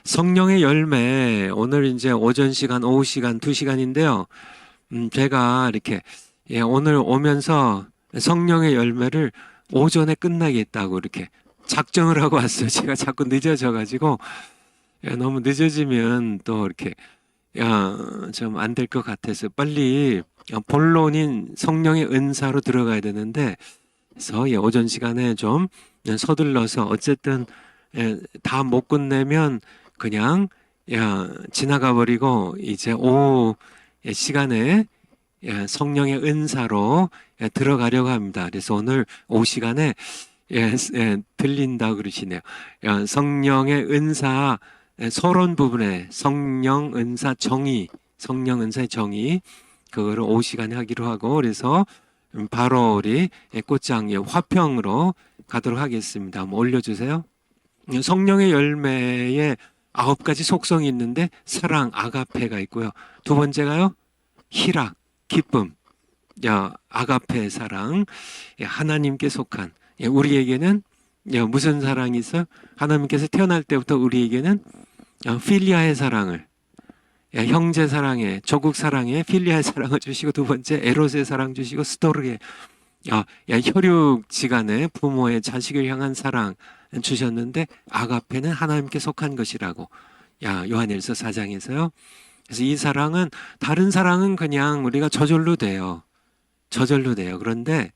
성령의 열매, 오늘 이제 오전 시간, 오후 시간, 2시간인데요. 제가 이렇게, 오늘 오면서 성령의 열매를 오전에 끝나겠다고 이렇게 작정을 하고 왔어요. 제가 자꾸 늦어져가지고, 너무 늦어지면 또 이렇게, 좀 안 될 것 같아서 빨리 본론인 성령의 은사로 들어가야 되는데, 그래서 오전 시간에 좀 서둘러서 어쨌든 다 못 끝내면 그냥 지나가 버리고 이제 오후 시간에 성령의 은사로 들어가려고 합니다. 그래서 오늘 오후 시간에 들린다 그러시네요. 성령의 은사 서론 부분에 성령 은사 정의, 성령 은사의 정의 그거를 오후 시간에 하기로 하고 그래서 바로 우리 꽃장 화평으로 가도록 하겠습니다. 한번 올려주세요. 성령의 열매에 9가지 속성이 있는데 사랑, 아가페가 있고요. 두 번째가요. 희락, 기쁨, 아가페 사랑, 하나님께 속한 우리에게는 무슨 사랑이 있어? 하나님께서 태어날 때부터 우리에게는 필리아의 사랑을 형제 사랑에 조국 사랑에 필리아의 사랑을 주시고 두 번째 에롯의 사랑 주시고 스토르의 혈육지간에 부모의 자식을 향한 사랑 주셨는데 아가페는 하나님께 속한 것이라고 요한일서 4장에서요. 그래서 이 사랑은 다른 사랑은 그냥 우리가 저절로 돼요. 저절로 돼요. 그런데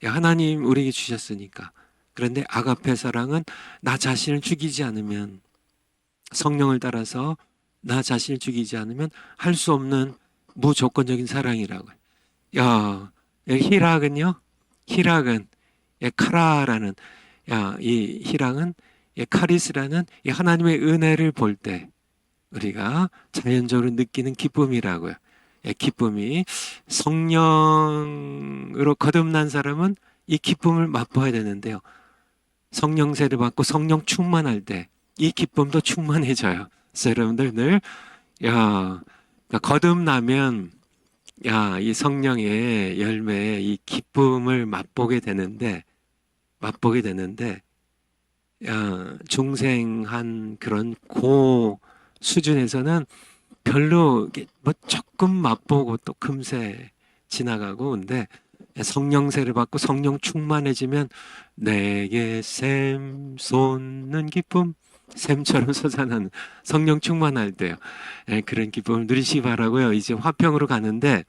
하나님 우리에게 주셨으니까. 그런데 아가페 사랑은 나 자신을 죽이지 않으면 성령을 따라서 나 자신을 죽이지 않으면 할 수 없는 무조건적인 사랑이라고요. 희락은요? 희락은 카라라는 이 희락은 카리스라는 이 하나님의 은혜를 볼 때 우리가 자연적으로 느끼는 기쁨이라고요. 기쁨이 성령으로 거듭난 사람은 이 기쁨을 맛보아야 되는데요. 성령세를 받고 성령 충만할 때 이 기쁨도 충만해져요. 그래서 여러분들 늘 거듭나면 이 성령의 열매에 이 기쁨을 맛보게 되는데 중생한 그런 고 수준에서는 별로 뭐 조금 맛보고 또 금세 지나가고 근데 성령세를 받고 성령 충만해지면 내게 샘 솟는 기쁨 샘처럼 솟아나는 성령 충만할 때요. 그런 기쁨을 누리시기 바라고요. 이제 화평으로 가는데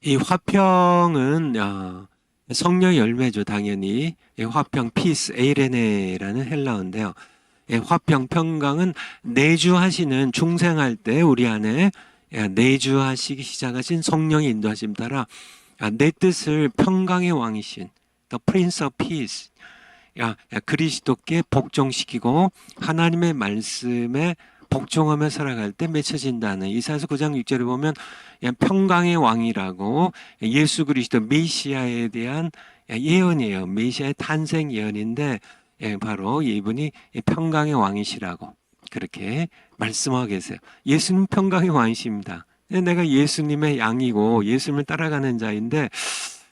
이 화평은 성령의 열매죠. 당연히 화평, 피스, 에이레네라는 헬라어인데요. 화평, 평강은 내주하시는 중생할 때 우리 안에 내주하시기 시작하신 성령의 인도하심 따라 내 뜻을 평강의 왕이신 The Prince of Peace 그리스도께 복종시키고 하나님의 말씀에 복종하며 살아갈 때 맺혀진다는 이사야서 9장 6절에 보면 평강의 왕이라고 예수 그리스도 메시아에 대한 예언이에요. 메시아의 탄생 예언인데 바로 이분이 평강의 왕이시라고 그렇게 말씀하고 계세요. 예수님 평강의 왕이십니다. 내가 예수님의 양이고 예수님을 따라가는 자인데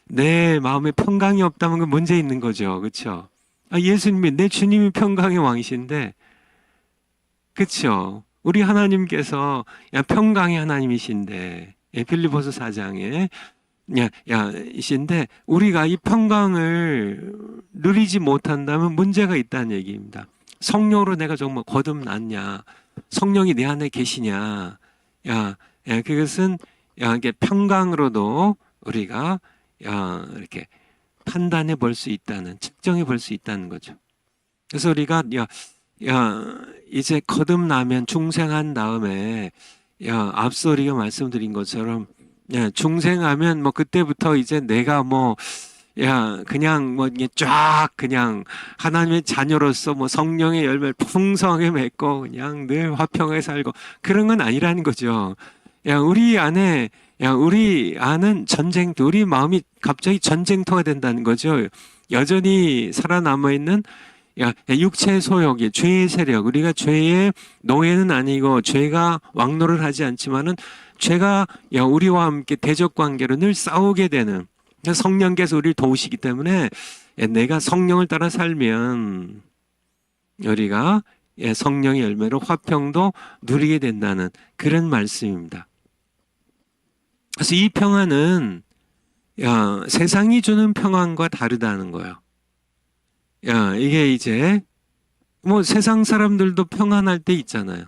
내 마음에 평강이 없다면 그 문제 있는 거죠. 그렇죠? 예수님이 내 주님이 평강의 왕이신데 그렇죠? 우리 하나님께서 평강의 하나님이신데 빌립보서 4장에 이신데 우리가 이 평강을 누리지 못한다면 문제가 있다는 얘기입니다. 성령으로 내가 정말 거듭났냐? 성령이 내 안에 계시냐? 그것은 이게 평강으로도 우리가 이렇게 판단해 볼 수 있다는, 측정해 볼 수 있다는 거죠. 그래서 우리가 이제 거듭나면 중생한 다음에 앞서 우리가 말씀드린 것처럼 중생하면 뭐 그때부터 이제 내가 그냥 이게 쫙 그냥 하나님의 자녀로서 성령의 열매를 풍성하게 맺고 그냥 늘 화평하게 살고 그런 건 아니라는 거죠. 우리 안은 전쟁터, 우리 마음이 갑자기 전쟁터가 된다는 거죠. 여전히 살아남아 있는 육체의 소욕이 죄의 세력, 우리가 죄의 노예는 아니고 죄가 왕노를 하지 않지만은 죄가 우리와 함께 대적 관계로 늘 싸우게 되는 성령께서 우리를 도우시기 때문에 내가 성령을 따라 살면 우리가 성령의 열매로 화평도 누리게 된다는 그런 말씀입니다. 그래서 이 평안은 세상이 주는 평안과 다르다는 거예요. 이게 이제 뭐 세상 사람들도 평안할 때 있잖아요.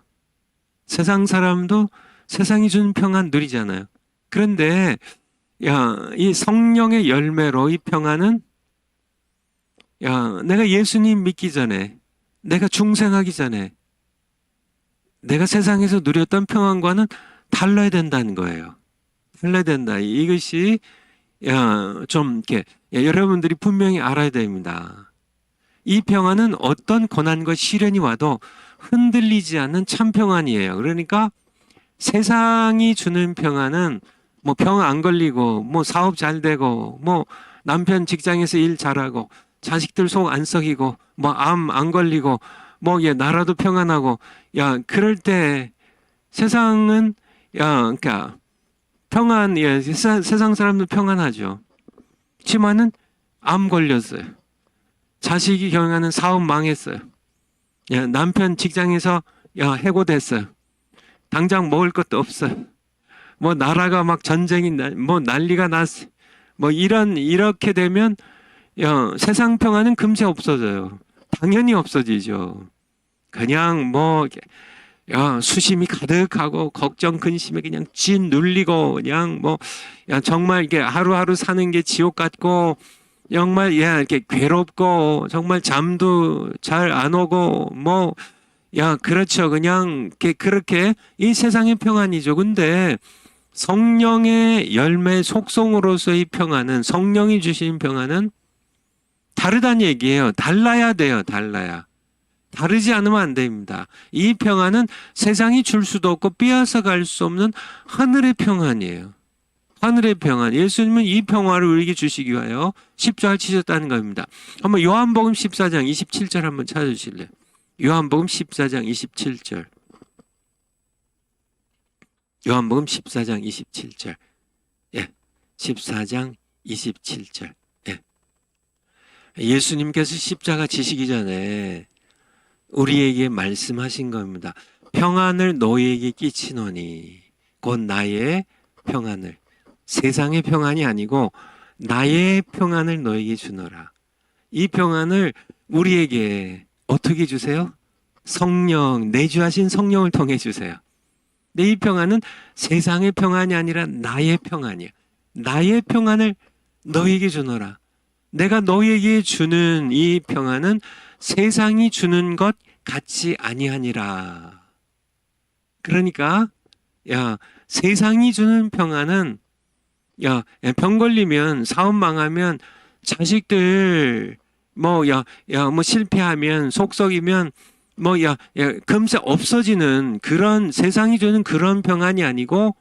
세상 사람도 세상이 주는 평안 누리잖아요. 그런데 이 성령의 열매로 이 평안은 내가 예수님 믿기 전에, 내가 중생하기 전에 내가 세상에서 누렸던 평안과는 달라야 된다는 거예요. 달라야 된다. 이것이 좀 이렇게 여러분들이 분명히 알아야 됩니다. 이 평안은 어떤 고난과 시련이 와도 흔들리지 않는 참 평안이에요. 그러니까 세상이 주는 평안은 뭐 병 안 걸리고 뭐 사업 잘 되고 뭐 남편 직장에서 일 잘하고 자식들 속 안 썩이고 뭐 암 안 걸리고 뭐 나라도 평안하고 그럴 때 세상은 그러니까 평안 세상 사람도 평안하죠. 그렇지만은 암 걸렸어요. 자식이 경영하는 사업 망했어요. 남편 직장에서 해고됐어요. 당장 먹을 것도 없어요. 뭐 나라가 막 전쟁이 뭐 난리가 났어요. 뭐 이렇게 되면 세상 평안은 금세 없어져요. 당연히 없어지죠. 그냥 뭐 수심이 가득하고 걱정 근심에 그냥 진 눌리고 그냥 뭐 정말 이게 하루하루 사는 게 지옥 같고 정말 이렇게 괴롭고 정말 잠도 잘 안 오고 뭐 그렇죠. 그냥 그렇게 이 세상의 평안이죠. 근데 성령의 열매 속성으로서의 평안은, 성령이 주신 평안은 다르다는 얘기예요. 달라야 돼요. 달라야. 다르지 않으면 안 됩니다. 이 평안은 세상이 줄 수도 없고 빼앗아 갈 수 없는 하늘의 평안이에요. 하늘의 평안. 예수님은 이 평화를 우리에게 주시기 위하여 십자가를 지셨다는 겁니다. 한번 요한복음 14장 27절 한번 찾아주실래요? 요한복음 14장 27절. 요한복음 14장 27절. 14장 27절. 예수님께서 십자가 지시기 전에 우리에게 말씀하신 겁니다. 평안을 너희에게 끼치노니 곧 나의 평안을, 세상의 평안이 아니고 나의 평안을 너희에게 주노라. 이 평안을 우리에게 어떻게 주세요? 성령, 내주하신 성령을 통해 주세요. 근데 이 평안은 세상의 평안이 아니라 나의 평안이야. 나의 평안을 너희에게 주노라. 내가 너희에게 주는 이 평안은 세상이 주는 것 같지 아니하니라. 그러니까 세상이 주는 평안은 병 걸리면, 사업 망하면, 자식들 뭐 실패하면, 속썩이면 금세 없어지는 그런, 세상이 주는 그런 평안이 아니고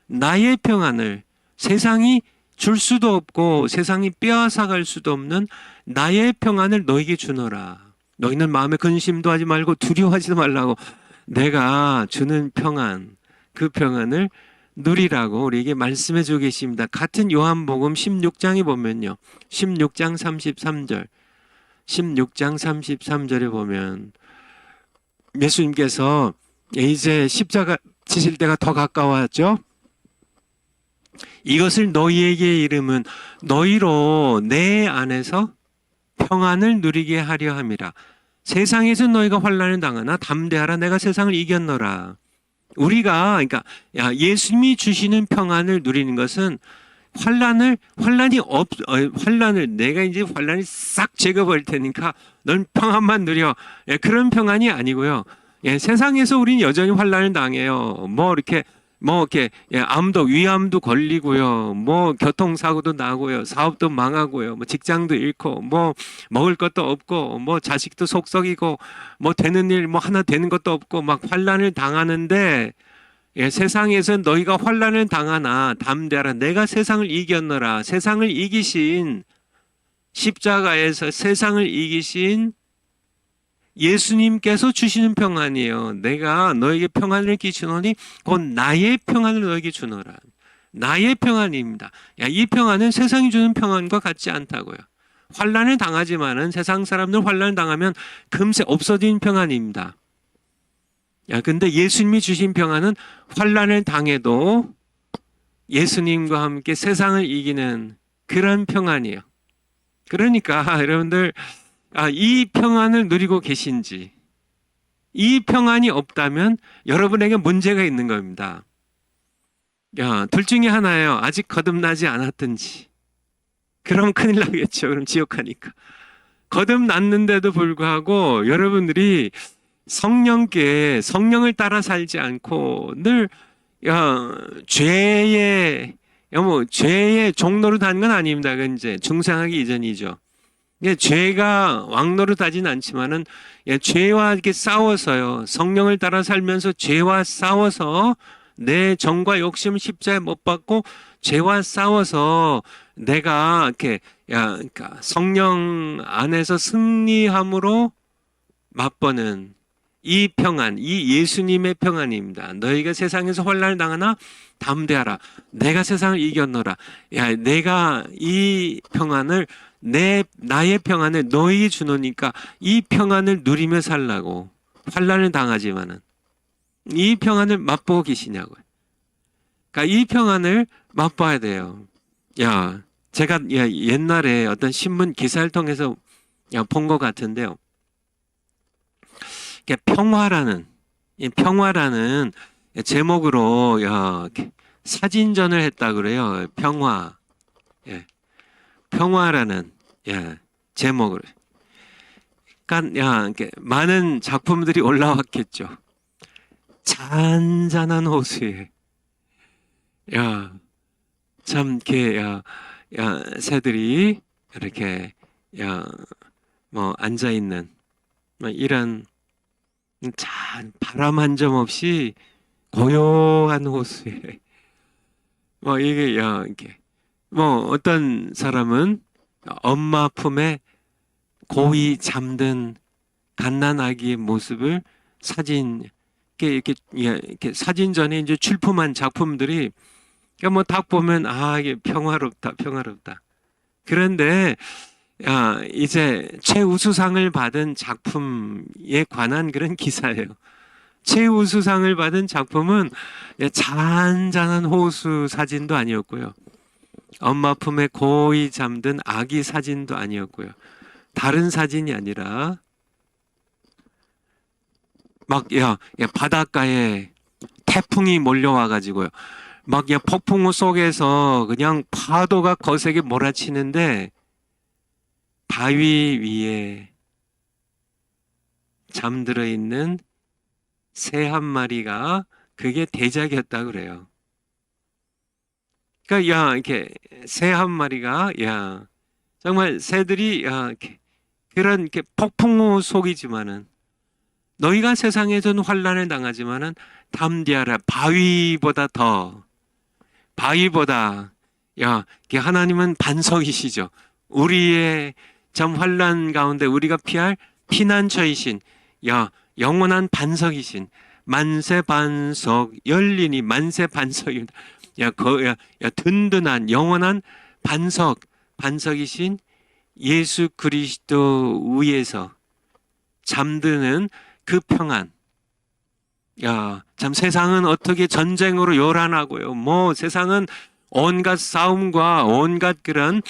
나의 평안을, 세상이 줄 수도 없고 세상이 빼앗아 갈 수도 없는 나의 평안을 너에게 주노라. 너희는 마음에 근심도 하지 말고 두려워하지도 말라고, 내가 주는 평안, 그 평안을 누리라고 우리에게 말씀해 주고 계십니다. 같은 요한복음 16장에 보면요, 16장 33절 16장 33절에 보면 예수님께서 이제 십자가 지실 때가 더 가까웠죠. 이것을 너희에게 이름은 너희로 내 안에서 평안을 누리게 하려 함이라. 세상에서 너희가 환난을 당하나 담대하라, 내가 세상을 이겼노라. 우리가 그러니까 예수님이 주시는 평안을 누리는 것은 환난을 내가 이제 환난이 싹 제거버릴 테니까 넌 평안만 누려, 그런 평안이 아니고요. 세상에서 우리는 여전히 환난을 당해요. 이렇게 암도, 위암도 걸리고요. 교통사고도 나고요. 사업도 망하고요. 직장도 잃고, 먹을 것도 없고, 자식도 속썩이고, 되는 일, 하나 되는 것도 없고, 막 환난을 당하는데, 세상에서 너희가 환난을 당하나 담대하라, 내가 세상을 이겼노라. 세상을 이기신, 십자가에서 세상을 이기신 예수님께서 주시는 평안이에요. 내가 너에게 평안을 끼치노니 곧 나의 평안을 너에게 주노라. 나의 평안입니다. 이 평안은 세상이 주는 평안과 같지 않다고요. 환난을 당하지만은, 세상 사람들 환난을 당하면 금세 없어지는 평안입니다. 근데 예수님이 주신 평안은 환난을 당해도 예수님과 함께 세상을 이기는 그런 평안이에요. 그러니까 여러분들 이 평안을 누리고 계신지, 이 평안이 없다면 여러분에게 문제가 있는 겁니다. 둘 중에 하나예요. 아직 거듭나지 않았든지. 그럼 큰일 나겠죠. 그럼 지옥 가니까. 거듭났는데도 불구하고 여러분들이 성령을 따라 살지 않고 늘 죄의 종로로 다는 건 아닙니다. 그건 이제 중생하기 이전이죠. 죄가 왕노릇하진 않지만은 죄와 이렇게 싸워서요. 성령을 따라 살면서 죄와 싸워서 내 정과 욕심을 십자가에 못 박고 죄와 싸워서 내가 이렇게 그러니까 성령 안에서 승리함으로 맛보는 이 평안, 이 예수님의 평안입니다. 너희가 세상에서 환난을 당하나 담대하라. 내가 세상을 이겼노라. 내가 이 평안을 나의 평안을 너희에게 주노니까 이 평안을 누리며 살라고. 환난을 당하지만은 이 평안을 맛보고 계시냐고요. 그러니까 이 평안을 맛봐야 돼요. 제가 옛날에 어떤 신문 기사를 통해서 본 것 같은데요. 평화라는 제목으로 사진전을 했다 그래요. 평화라는 제목으로. 그러니까 많은 작품들이 올라왔겠죠. 잔잔한 호수에 참 이렇게 새들이 이렇게 앉아 있는 이런 바람 한 점 없이 고요한 호수에 이게 이렇게 어떤 사람은 엄마 품에 고이 잠든 갓난아기의 모습을 이렇게 사진전에 이제 출품한 작품들이 딱 보면 이게 평화롭다. 그런데 이제 최우수상을 받은 작품에 관한 그런 기사예요. 최우수상을 받은 작품은 잔잔한 호수 사진도 아니었고요. 엄마 품에 고이 잠든 아기 사진도 아니었고요. 다른 사진이 아니라 바닷가에 태풍이 몰려와 가지고요. 폭풍우 속에서 그냥 파도가 거세게 몰아치는데 바위 위에 잠들어 있는 새 한 마리가 그게 대작이었다 그래요. 그러니까 이렇게 새 한 마리가 정말 새들이 그런 이렇게 폭풍우 속이지만은 너희가 세상에서는 환난을 당하지만은 담대하라. 바위보다 하나님은 반석이시죠. 우리의 참 환난 가운데 우리가 피할 피난처이신 영원한 반석이신 만세 반석 열리니 만세 반석입니다. 든든한 영원한 반석이신 예수 그리스도 위에서 잠드는 그 평안. 참 세상은 어떻게 전쟁으로 요란하고요. 세상은 온갖 싸움과 온갖 그런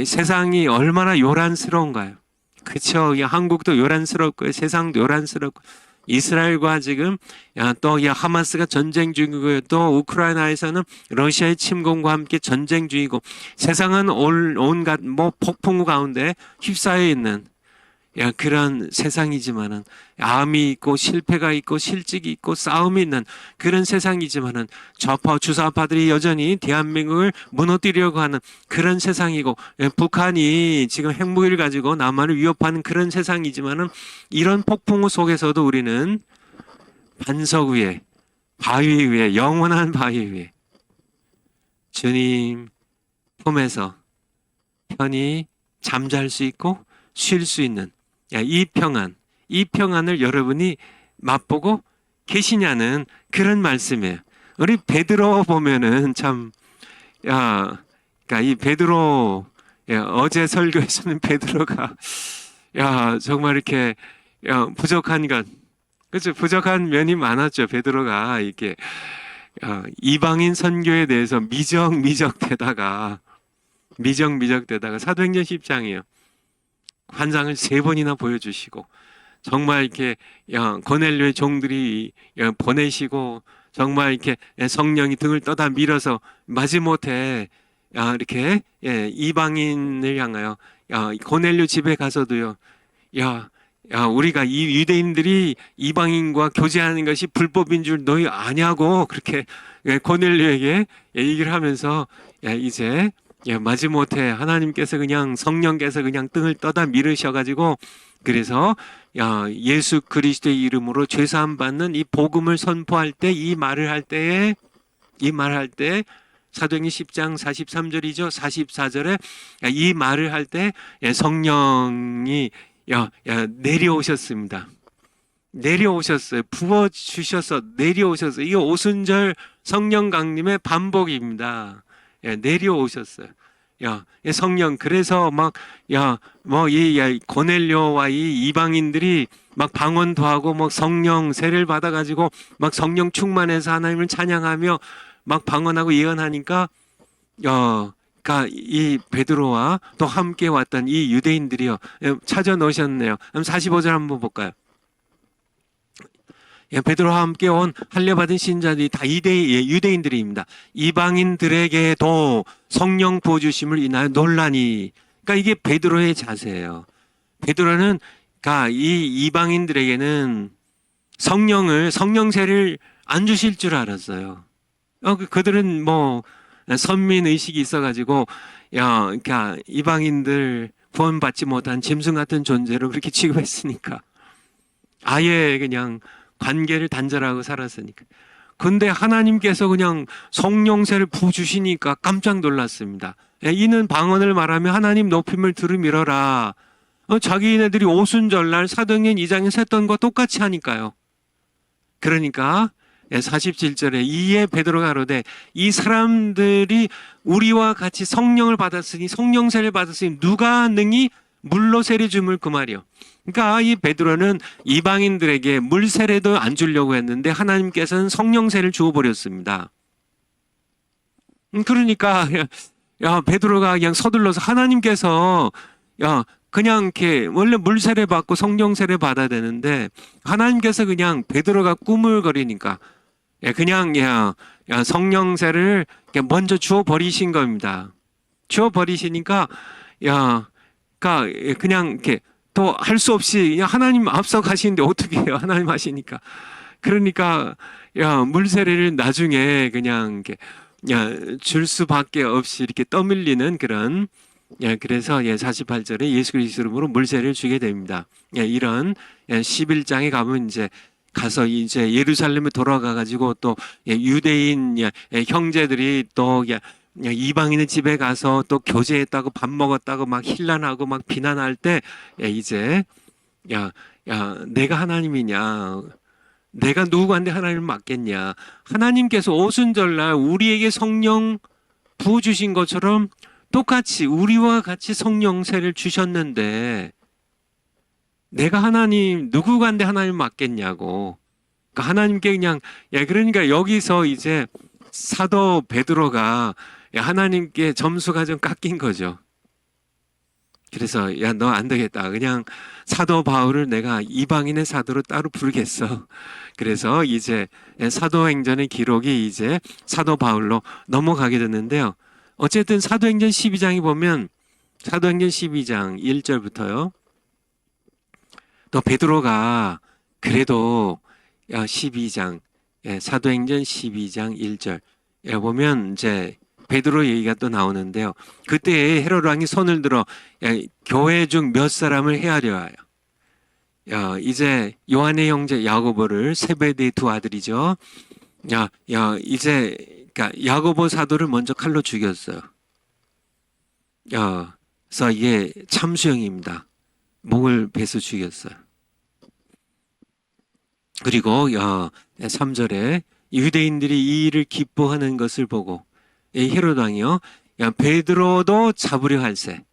세상이 얼마나 요란스러운가요? 그렇죠. 한국도 요란스럽고요. 세상도 요란스럽고 이스라엘과 지금 또 하마스가 전쟁 중이고요. 또 우크라이나에서는 러시아의 침공과 함께 전쟁 중이고 세상은 온갖 폭풍우 가운데 휩싸여 있는 그런 세상이지만은 암이 있고 실패가 있고 실직이 있고 싸움이 있는 그런 세상이지만은 주사파들이 여전히 대한민국을 무너뜨리려고 하는 그런 세상이고 북한이 지금 핵무기를 가지고 남한을 위협하는 그런 세상이지만은 이런 폭풍우 속에서도 우리는 반석 위에 바위 위에 영원한 바위 위에 주님 품에서 편히 잠잘 수 있고 쉴 수 있는 이 평안을 여러분이 맛보고 계시냐는 그런 말씀이에요. 우리 베드로 보면은 참, 그러니까 이 베드로 어제 설교에서는 베드로가 정말 이렇게 부족한 것, 그렇죠. 부족한 면이 많았죠. 베드로가 이렇게 이방인 선교에 대해서 미적대다가 사도행전 10장이에요. 환상을 3번이나 보여주시고 정말 이렇게 고넬료의 종들이 보내시고 정말 이렇게 성령이 등을 떠다 밀어서 마지못해 이렇게 이방인을 향하여 고넬료 집에 가서도요. 우리가 이 유대인들이 이방인과 교제하는 것이 불법인 줄 너희 아냐고 그렇게 고넬료에게 얘기를 하면서 이제 마지못해 하나님께서 그냥 성령께서 그냥 등을 떠다 밀으셔가지고 그래서 예수 그리스도의 이름으로 죄사함 받는 이 복음을 선포할 때 이 말을 할 때 사도행전 10장 43절이죠. 44절에 이 말을 할 때 성령이 내려오셨습니다. 내려오셨어요. 부어주셔서 내려오셨어요. 이게 오순절 성령 강림의 반복입니다. 내려오셨어요. 성령, 그래서 이 고넬료와 이 이방인들이 막 방언도 하고 막 성령 세례를 받아가지고 막 성령 충만해서 하나님을 찬양하며 막 방언하고 예언하니까, 그러니까 이 베드로와 또 함께 왔던 이 유대인들이요. 찾아 놓으셨네요. 그럼 45절 한번 볼까요? 베드로와 함께 온 할례받은 신자들이 다 유대인들입니다. 이방인들에게도 성령 부어주심을 인하여 놀라니. 그러니까 이게 베드로의 자세예요. 베드로는 그러니까 이 이방인들에게는 성령세를 안 주실 줄 알았어요. 그들은 뭐 선민 의식이 있어가지고 그러니까 이방인들 구원받지 못한 짐승 같은 존재로 그렇게 취급했으니까 아예 그냥 관계를 단절하고 살았으니까. 근데 하나님께서 그냥 성령세를 부어주시니까 깜짝 놀랐습니다. 이는 방언을 말하며 하나님 높임을 들으미러라. 자기네들이 오순절날 사도행전 2장에 셌던 거 똑같이 하니까요. 그러니까 47절에 이에 베드로가 가로되 이 사람들이 우리와 같이 성령을 받았으니 성령세를 받았으니 누가 능히 물로 세례 줌을 그 말이요. 그러니까 이 베드로는 이방인들에게 물 세례도 안 주려고 했는데 하나님께서는 성령세를 주어버렸습니다. 그러니까 베드로가 그냥 서둘러서 하나님께서 그냥 이렇게 원래 물 세례 받고 성령 세례 받아야 되는데 하나님께서 그냥 베드로가 꾸물거리니까 그냥 성령 세를 먼저 주어 버리신 겁니다. 주어 버리시니까 그냥 이렇게 또 할 수 없이 그냥 하나님 앞서 가시는데 어떻게 해요? 하나님 하시니까. 그러니까 물 세례를 나중에 그냥 이렇게 줄 수밖에 없이 이렇게 떠밀리는 그런 그래서 48절에 예수 그리스도 이름으로 물 세례를 주게 됩니다. 이런 11장에 가면 이제 가서 이제 예루살렘에 돌아가 가지고 또 유대인 형제들이 또 이방인의 집에 가서 또 교제했다고 밥 먹었다고 막 힐난하고 막 비난할 때 이제 내가 하나님이냐, 내가 누구한테 하나님을 맡겠냐, 하나님께서 오순절날 우리에게 성령 부어주신 것처럼 똑같이 우리와 같이 성령세를 주셨는데 내가 하나님 누구한테 하나님 맡겠냐고. 그러니까 하나님께 그냥 그러니까 여기서 이제 사도 베드로가 하나님께 점수가 좀 깎인 거죠. 그래서 너 안 되겠다. 그냥 사도 바울을 내가 이방인의 사도로 따로 부르겠어. 그래서 이제 사도행전의 기록이 이제 사도 바울로 넘어가게 됐는데요. 어쨌든 사도행전 12장에 보면 사도행전 12장 1절부터요. 또 베드로가 그래도 12장 사도행전 12장 1절 보면 이제 베드로 얘기가 또 나오는데요. 그때 헤로드 왕이 손을 들어 교회 중 몇 사람을 헤아려 하여 이제 요한의 형제 야고보를 세베대의 두 아들이죠. 이제 그러니까 야고보 사도를 먼저 칼로 죽였어요. 그래서 이게 참수형입니다. 목을 베서 죽였어요. 그리고 3절에 유대인들이 이 일을 기뻐하는 것을 보고 헤로드 왕이요 베드로도 잡으려 할세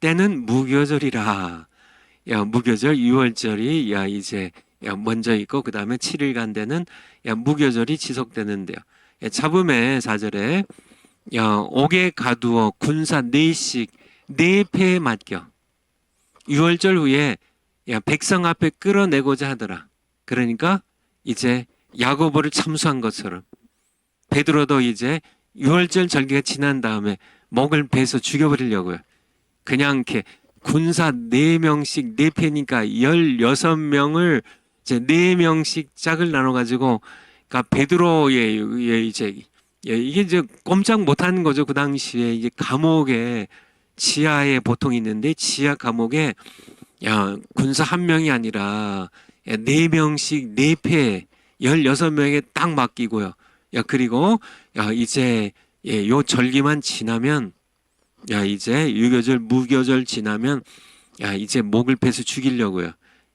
때는 무교절이라. 무교절 6월절이 이제 먼저 있고 그다음에 7일간 되는 무교절이 지속되는데요. 잡음의 4절에 옥에 가두어 군사 4씩 4패에 맡겨 6월절 후에 백성 앞에 끌어내고자 하더라. 그러니까 이제 야고보를 참수한 것처럼 베드로도 이제 6월절 절기가 지난 다음에 목을 베서 죽여버리려고요. 그냥 이렇게 군사 4명씩 4패니까 16명을 이제 4명씩 짝을 나눠가지고, 그러니까 베드로의 이제 이게 이제 꼼짝 못하는 거죠. 그 당시에 이제 감옥에 지하에 보통 있는데 지하 감옥에 군사 1명이 아니라 4명씩 4패 16명에 딱 맡기고요. 그리고 이제 요 절기만 지나면 이제 유교절 무교절 지나면 이제 목을 베서 죽이려고요.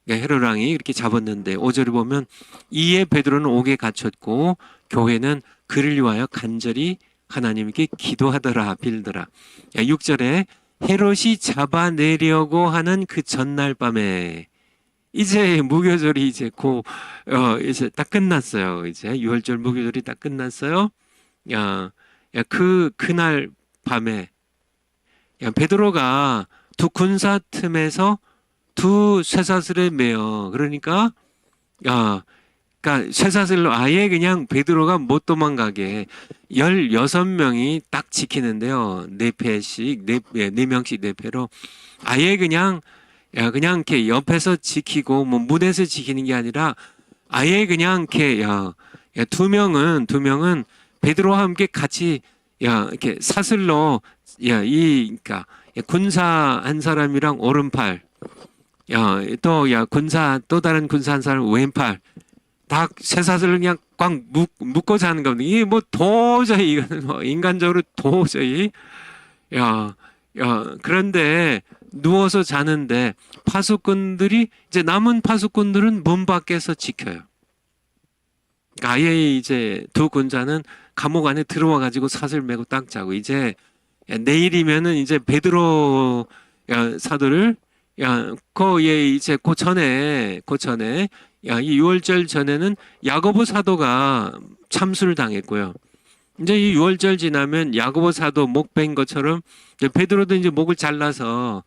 헤롯 왕이 이렇게 잡았는데 5절을 보면 이에 베드로는 옥에 갇혔고 교회는 그를 위하여 간절히 하나님께 기도하더라 빌더라. 6절에 헤롯이 잡아내려고 하는 그 전날 밤에 이제 무교절이 이제 이제 딱 끝났어요. 이제 6월절 무교절이 딱 끝났어요. 그날 밤에 베드로가 두 군사 틈에서 두 쇠사슬에 매어, 그러니까 그러니까 쇠사슬로 아예 그냥 베드로가 못 도망가게 16명이 딱 지키는데요. 4패씩 4명씩 4패로 아예 그냥 이렇게 옆에서 지키고 뭐 문에서 지키는 게 아니라 아예 그냥 이렇게 두 명은 베드로와 함께 같이 이렇게 사슬로 그러니까 군사 한 사람이랑 오른팔 또 또 다른 군사 한 사람 왼팔 다 쇠사슬을 그냥 꽉 묶고 자는 겁니다. 이게 뭐 도저히 이거는 뭐 인간적으로 도저히 그런데 누워서 자는데 파수꾼들이 이제 남은 파수꾼들은 문 밖에서 지켜요. 아예 이제 두 군자는 감옥 안에 들어와 가지고 사슬 메고 딱 자고 이제 내일이면은 이제 베드로 사도를 이제 그 전에 이 6월절 전에는 야고보 사도가 참수를 당했고요. 이제 이 6월절 지나면 야고보 사도 목 뺀 것처럼 베드로도 이제 목을 잘라서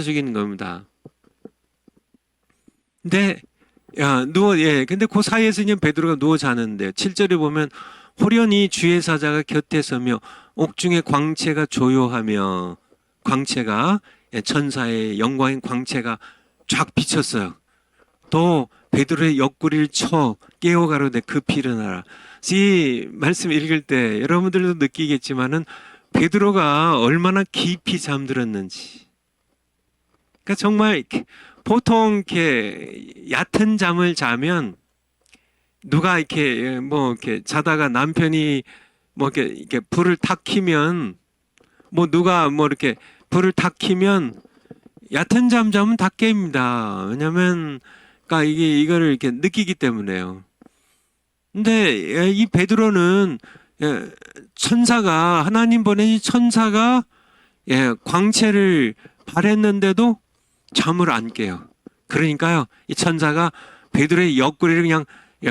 죽이는 겁니다. 근데 근데 그 사이에서 이제 베드로가 누워 자는데 7절에 보면 호련히 주의 사자가 곁에 서며 옥중의 광채가 조요하며 광채가 천사의 영광인 광채가 쫙 비쳤어요. 또 베드로의 옆구리를 쳐 깨워 가로되 급히 일어나라. 이 말씀 읽을 때 여러분들도 느끼겠지만은 베드로가 얼마나 깊이 잠들었는지. 그러니까 정말 보통 이렇게 얕은 잠을 자면 누가 이렇게 자다가 남편이 이렇게 불을 탁 켜면 누가 이렇게 불을 탁 켜면 얕은 잠 자면 다 깹니다. 왜냐면 그러니까 이거를 이렇게 느끼기 때문에요. 근데 이 베드로는 하나님 보내신 천사가 광채를 발했는데도 잠을 안 깨요. 그러니까요, 이 천사가 베드로의 옆구리를 그냥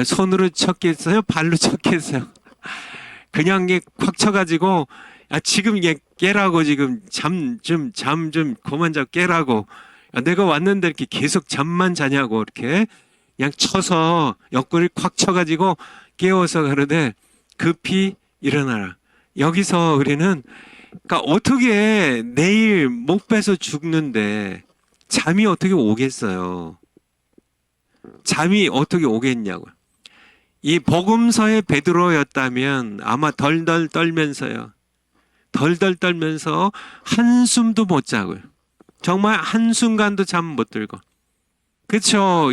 손으로 쳤겠어요? 발로 쳤겠어요? 그냥 콱 쳐가지고 지금 깨라고, 지금 잠 좀 그만 자 깨라고. 내가 왔는데 이렇게 계속 잠만 자냐고 이렇게 그냥 쳐서 옆구리를 콱 쳐가지고 깨워서 가르되 급히 일어나라. 여기서 우리는 그러니까 어떻게 내일 목 빼서 죽는데 잠이 어떻게 오겠어요? 잠이 어떻게 오겠냐고요. 이 복음서의 베드로였다면 아마 덜덜 떨면서 한숨도 못 자고요. 정말 한순간도 잠 못 들고. 그렇죠.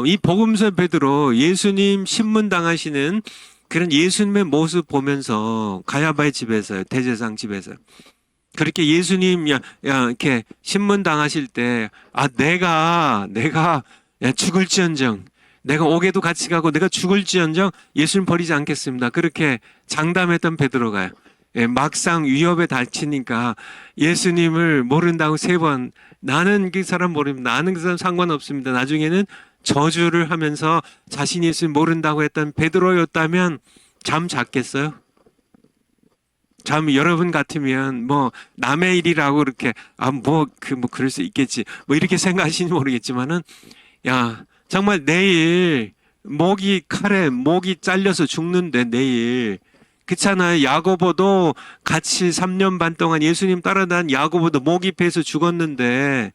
이 복음서 베드로 예수님 신문 당하시는 그런 예수님의 모습 보면서 가야바의 집에서 대제사장 집에서 그렇게 예수님 이렇게 신문 당하실 때 내가 죽을지언정 내가 옥에도 같이 가고 내가 죽을지언정 예수님 버리지 않겠습니다. 그렇게 장담했던 베드로가요. 막상 위협에 닥치니까 예수님을 모른다고 3번, 나는 그 사람 모릅니다. 나는 그 사람 상관없습니다. 나중에는 저주를 하면서 자신이 예수님 모른다고 했던 베드로였다면 잠 잤겠어요? 잠 여러분 같으면 뭐 남의 일이라고 이렇게 그럴 수 있겠지 뭐 이렇게 생각하시는지 모르겠지만은 야 정말 내일 칼에 목이 잘려서 죽는데 내일 그렇잖아요. 야고보도 같이 3년 반 동안 예수님 따라다닌 야고보도 목이 베서 죽었는데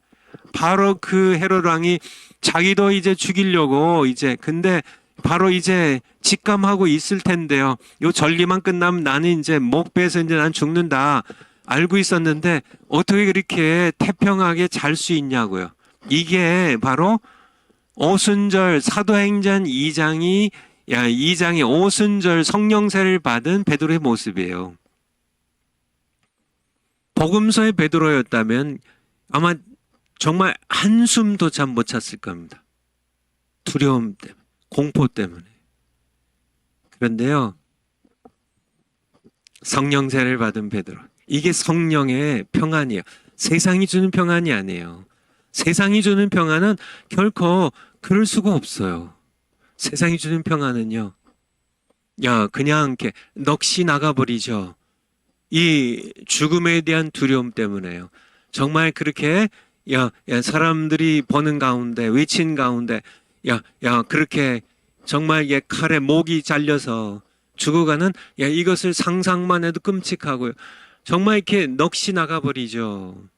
바로 그 헤롯 왕이 자기도 이제 죽이려고 근데 바로 이제 직감하고 있을 텐데요. 요 전리만 끝나면 나는 이제 목 베서 이제 난 죽는다 알고 있었는데 어떻게 그렇게 태평하게 잘 수 있냐고요. 이게 바로 오순절 사도행전 2장의 오순절 성령세를 받은 베드로의 모습이에요. 복음서의 베드로였다면 아마 정말 한숨도 잠 못 잤을 겁니다. 두려움 때문에, 공포 때문에. 그런데요, 성령세를 받은 베드로. 이게 성령의 평안이에요. 세상이 주는 평안이 아니에요. 세상이 주는 평안은 결코 그럴 수가 없어요. 세상이 주는 평안은요, 그냥 이렇게 넋이 나가버리죠. 이 죽음에 대한 두려움 때문에요. 정말 그렇게, 사람들이 보는 가운데, 외친 가운데, 그렇게 정말 칼에 목이 잘려서 죽어가는, 이것을 상상만 해도 끔찍하고요. 정말 이렇게 넋이 나가버리죠.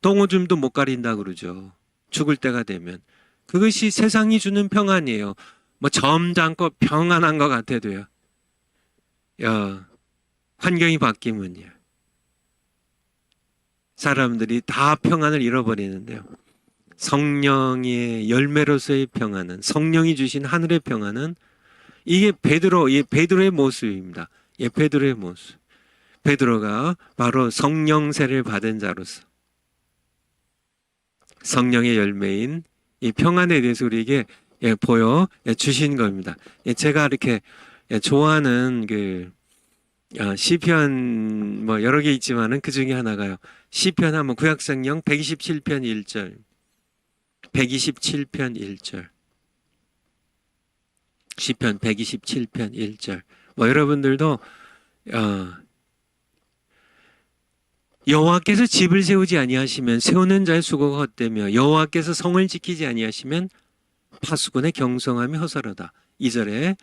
똥오줌도 못 가린다 그러죠. 죽을 때가 되면. 그것이 세상이 주는 평안이에요. 뭐 점잖고 평안한 것 같아도요. 환경이 바뀌면요. 사람들이 다 평안을 잃어버리는데요. 성령의 열매로서의 평안은, 성령이 주신 하늘의 평안은 이게 베드로의 모습입니다. 베드로의 모습. 베드로가 바로 성령세를 받은 자로서 성령의 열매인 이 평안에 대해서 우리에게 보여 주신 겁니다. 제가 이렇게 좋아하는 시편 뭐 여러 개 있지만은 그 중에 하나가요. 시편 하면 구약성경 127편 1절. 127편 1절. 시편 127편 1절. 뭐 여러분들도 여호와께서 집을 세우지 아니하시면 세우는 자의 수고가 헛되며 여호와께서 성을 지키지 아니하시면 파수꾼의 경성함이 허사로다. 2절에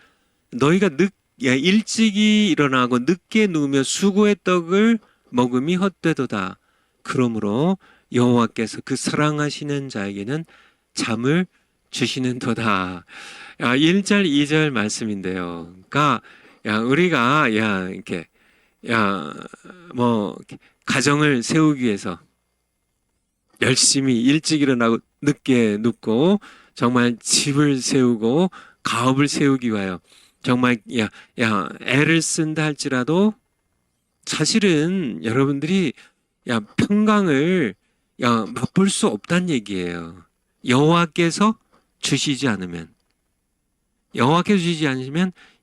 너희가 일찍이 일어나고 늦게 누우며 수고의 떡을 먹음이 헛되도다. 그러므로 여호와께서 그 사랑하시는 자에게는 잠을 주시는도다. 1절 2절 말씀인데요. 그러니까 우리가 이렇게 가정을 세우기 위해서 열심히 일찍 일어나고 늦게 눕고 정말 집을 세우고 가업을 세우기 위하여 정말 애를 쓴다 할지라도 사실은 여러분들이 평강을 맛볼 수 없다는 얘기예요. 여호와께서 주시지 않으면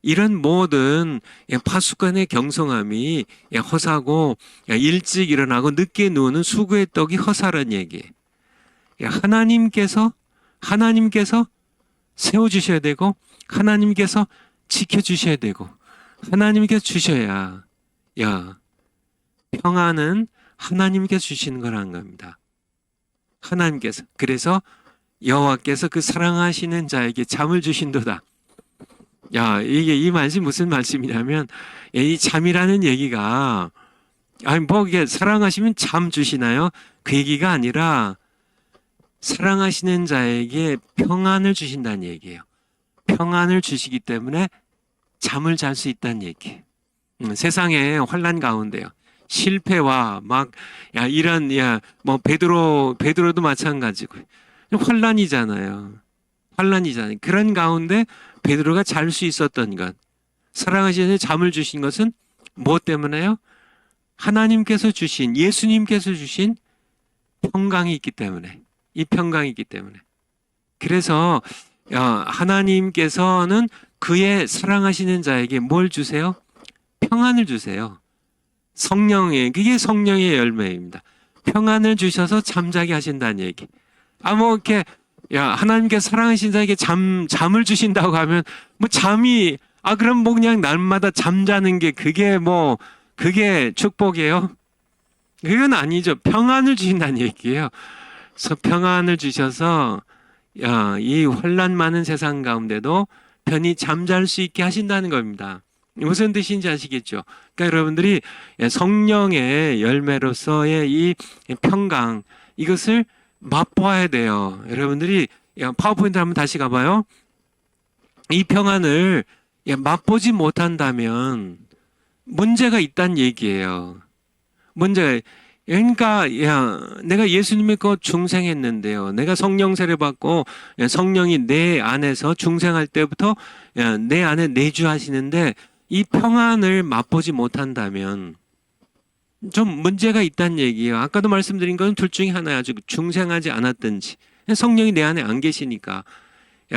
이런 모든 파수꾼의 경성함이 허사고 일찍 일어나고 늦게 누우는 수고의 떡이 허사란 얘기예요. 하나님께서 세워주셔야 되고 하나님께서 지켜주셔야 되고 하나님께서 주셔야 평안은 하나님께서 주시는 거라는 겁니다. 하나님께서. 그래서 여호와께서 그 사랑하시는 자에게 잠을 주신도다. 이 말씀 무슨 말씀이냐면 이 잠이라는 얘기가 이게 사랑하시면 잠 주시나요? 그 얘기가 아니라 사랑하시는 자에게 평안을 주신다는 얘기예요. 평안을 주시기 때문에 잠을 잘 수 있다는 얘기예요. 세상의 환난 가운데요. 실패와 이런 베드로도 마찬가지고 환난이잖아요. 그런 가운데 베드로가 잘 수 있었던 것, 사랑하시는 잠을 주신 것은 무엇 때문에요? 하나님께서 주신, 예수님께서 주신 평강이 있기 때문에, 이 평강이 있기 때문에. 그래서 하나님께서는 그의 사랑하시는 자에게 뭘 주세요? 평안을 주세요. 그게 성령의 열매입니다. 평안을 주셔서 잠자게 하신다는 얘기. 뭐 이렇게 하나님께서 사랑하신 자에게 잠을 주신다고 하면 뭐 잠이 그럼 뭐 그냥 날마다 잠자는 게 그게 축복이에요? 그건 아니죠. 평안을 주신다는 얘기예요. 그래서 평안을 주셔서 이 혼란 많은 세상 가운데도 편히 잠잘 수 있게 하신다는 겁니다. 무슨 뜻인지 아시겠죠? 그러니까 여러분들이 성령의 열매로서의 이 평강, 이것을 맛보아야 돼요. 여러분들이 파워포인트 한번 다시 가봐요. 이 평안을 맛보지 못한다면 문제가 있다는 얘기예요. 그러니까 내가 예수님 믿고 중생했는데요. 내가 성령 세례 받고 성령이 내 안에서 중생할 때부터 내 안에 내주하시는데 이 평안을 맛보지 못한다면 좀 문제가 있다는 얘기예요. 아까도 말씀드린 건 둘 중에 하나야. 아직 중생하지 않았든지 성령이 내 안에 안 계시니까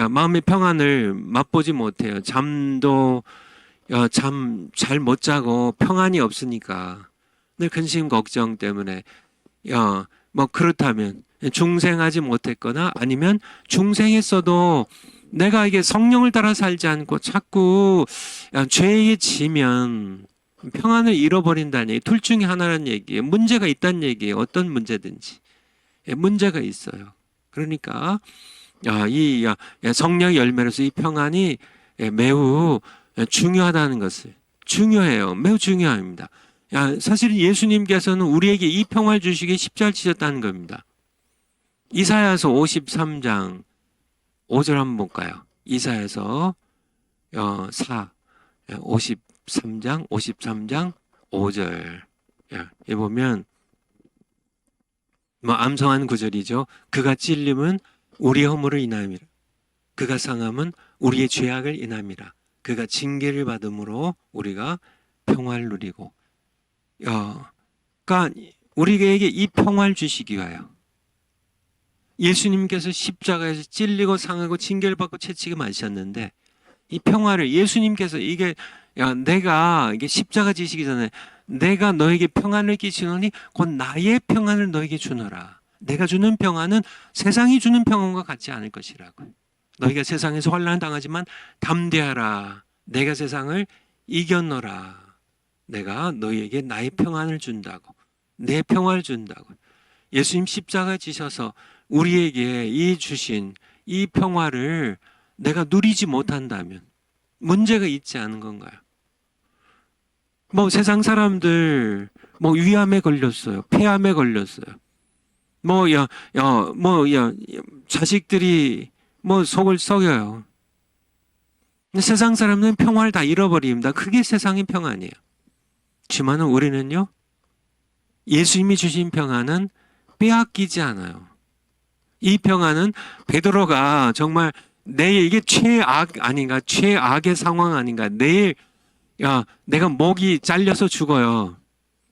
마음의 평안을 맛보지 못해요. 잠도 잠 잘 못 자고 평안이 없으니까 늘 근심 걱정 때문에 뭐 그렇다면 중생하지 못했거나 아니면 중생했어도 내가 이게 성령을 따라 살지 않고 자꾸 죄에 지면 평안을 잃어버린다는 얘기. 둘 중에 하나라는 얘기예요. 문제가 있다는 얘기예요. 어떤 문제든지 문제가 있어요. 그러니까 이 성령의 열매로서 이 평안이 매우 중요하다는 것을 중요해요. 매우 중요합니다. 사실 예수님께서는 우리에게 이 평화를 주시기에 십자가를 지셨다는 겁니다. 이사야서 53장 5절 한번 볼까요? 이사야서 53장 5절 여기 보면 암송한 구절이죠. 그가 찔림은 우리의 허물을 인함이라. 그가 상함은 우리의 죄악을 인함이라. 그가 징계를 받음으로 우리가 평화를 누리고. 그러니까 우리에게 이 평화를 주시기 위하여 예수님께서 십자가에서 찔리고 상하고 징계를 받고 채찍을 맞으셨는데 이 평화를 예수님께서 내가 십자가 지시기 전에 내가 너에게 평안을 끼치노니 곧 나의 평안을 너에게 주노라. 내가 주는 평안은 세상이 주는 평안과 같지 않을 것이라고. 너희가 세상에서 환난을 당하지만 담대하라. 내가 세상을 이겼노라. 내가 너희에게 나의 평안을 준다고. 내 평안을 준다고. 예수님 십자가 지셔서 우리에게 이 주신 이 평화를 내가 누리지 못한다면 문제가 있지 않은 건가요? 세상 사람들 위암에 걸렸어요. 폐암에 걸렸어요. 자식들이 속을 썩여요. 세상 사람들은 평화를 다 잃어버립니다. 그게 세상의 평안이에요. 지만은 우리는요, 예수님이 주신 평안은 빼앗기지 않아요. 이 평안은 베드로가 정말 내일 이게 최악 아닌가, 최악의 상황 아닌가, 내일 내가 목이 잘려서 죽어요.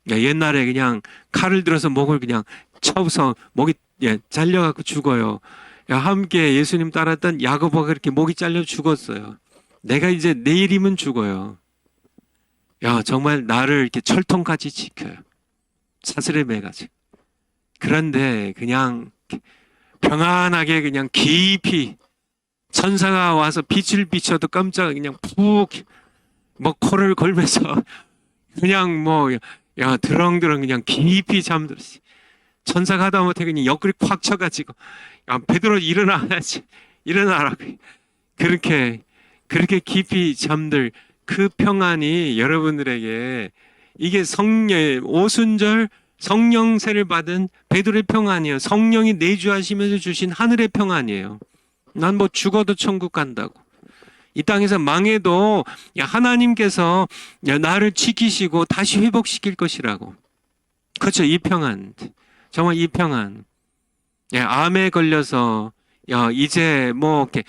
옛날에 그냥 칼을 들어서 목을 그냥 쳐서 목이 잘려갖고 죽어요. 함께 예수님 따랐던 야고보가 그렇게 목이 잘려 죽었어요. 내가 이제 내일이면 죽어요. 정말 나를 이렇게 철통같이 지켜요. 사슬에 매가지고. 그런데 그냥 평안하게 그냥 깊이 천사가 와서 빛을 비춰도 깜짝 그냥 푹 코를 골면서 그냥 드렁드렁 그냥 깊이 잠들었어요. 천사가 하다못해 그냥 옆구리 콱 쳐가지고 베드로 일어나야지 일어나라고 그렇게 깊이 잠들 그 평안이 여러분들에게 이게 오순절 성령세를 받은 베드로의 평안이에요. 성령이 내주하시면서 주신 하늘의 평안이에요. 난 죽어도 천국 간다고. 이 땅에서 망해도 하나님께서 나를 지키시고 다시 회복시킬 것이라고. 그렇죠. 이 평안. 정말 이 평안. 암에 걸려서 이제 이렇게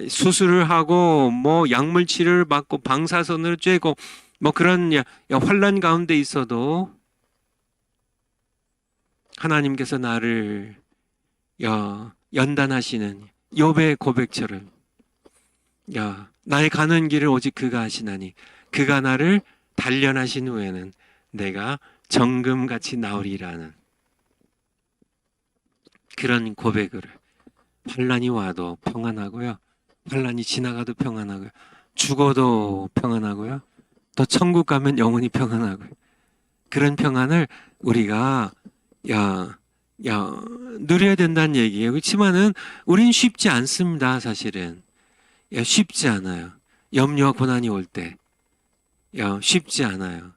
수술을 하고 약물 치료를 받고 방사선을 쬐고 그런 환란 가운데 있어도 하나님께서 나를 연단하시는 욥의 고백처럼 나의 가는 길을 오직 그가 하시나니 그가 나를 단련하신 후에는 내가 정금같이 나으리라는 그런 고백을, 환난이 와도 평안하고요, 환난이 지나가도 평안하고요, 죽어도 평안하고요, 또 천국 가면 영원히 평안하고요. 그런 평안을 우리가 야, 누려야 된다는 얘기예요. 그렇지만은 우린 쉽지 않습니다. 사실은 쉽지 않아요. 염려와 고난이 올 때 쉽지 않아요.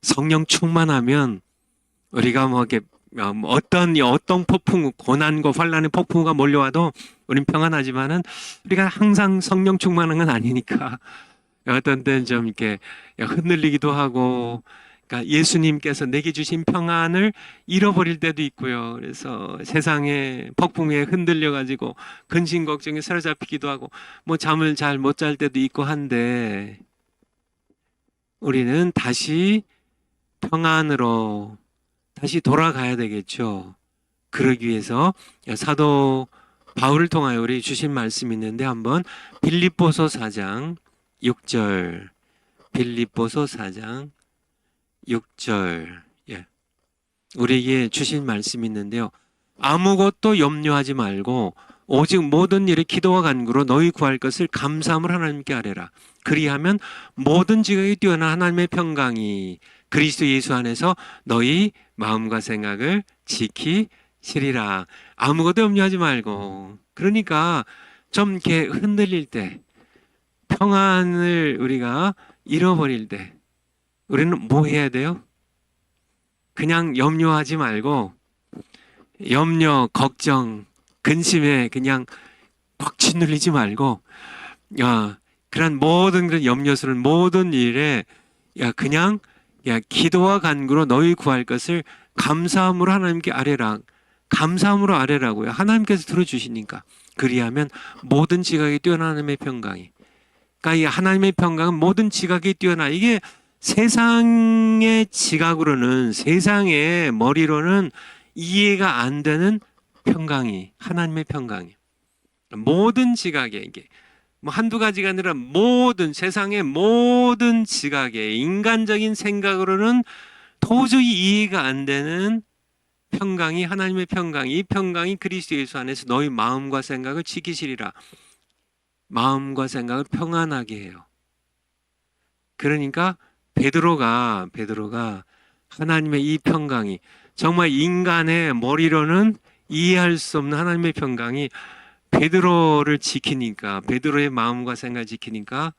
성령 충만하면 우리가 뭐 이렇게 어떤 폭풍, 고난과 환란의 폭풍우가 몰려와도 우린 평안하지만은 우리가 항상 성령 충만한 건 아니니까 어떤 때는 좀 이렇게 흔들리기도 하고, 그러니까 예수님께서 내게 주신 평안을 잃어버릴 때도 있고요. 그래서 세상의 폭풍에 흔들려 가지고 근심 걱정에 사로잡히기도 하고, 뭐 잠을 잘 못 잘 때도 있고 한데, 우리는 다시 평안으로 다시 돌아가야 되겠죠. 그러기 위해서 사도 바울을 통하여 우리 주신 말씀이 있는데, 한번 빌립보서 4장 6절, 빌립보서 4장 6절, 우리에게 주신 말씀이 있는데요. 아무것도 염려하지 말고 오직 모든 일에 기도와 간구로 너희 구할 것을 감사함으로 하나님께 아뢰라. 그리하면 모든 지각이 뛰어난 하나님의 평강이 그리스도 예수 안에서 너희 마음과 생각을 지키시리라. 아무것도 염려하지 말고, 그러니까 좀 이렇게 흔들릴 때, 평안을 우리가 잃어버릴 때 우리는 뭐 해야 돼요? 그냥 염려하지 말고, 염려, 걱정, 근심에 그냥 꽉 짓눌리지 말고, 그런 모든 그런 염려스러운 모든 일에 그냥 기도와 간구로 너희 구할 것을 감사함으로 하나님께 아뢰라. 감사함으로 아뢰라고요. 하나님께서 들어주시니까. 그리하면 모든 지각이 뛰어난 하나님의 평강이, 그러니까 이 하나님의 평강은 모든 지각이 뛰어나, 이게 세상의 지각으로는, 세상의 머리로는 이해가 안 되는 평강이, 하나님의 평강이, 모든 지각에, 이게 뭐 한두 가지가 아니라 모든 세상의 모든 지각에, 인간적인 생각으로는 도저히 이해가 안 되는 평강이, 하나님의 평강이, 이 평강이 그리스도 예수 안에서 너희 마음과 생각을 지키시리라. 마음과 생각을 평안하게 해요. 그러니까 베드로가 하나님의 이 평강이, 정말 인간의 머리로는 이해할 수 없는 하나님의 평강이 베드로를 지키니까, 베드로의 마음과 생각을 지키니까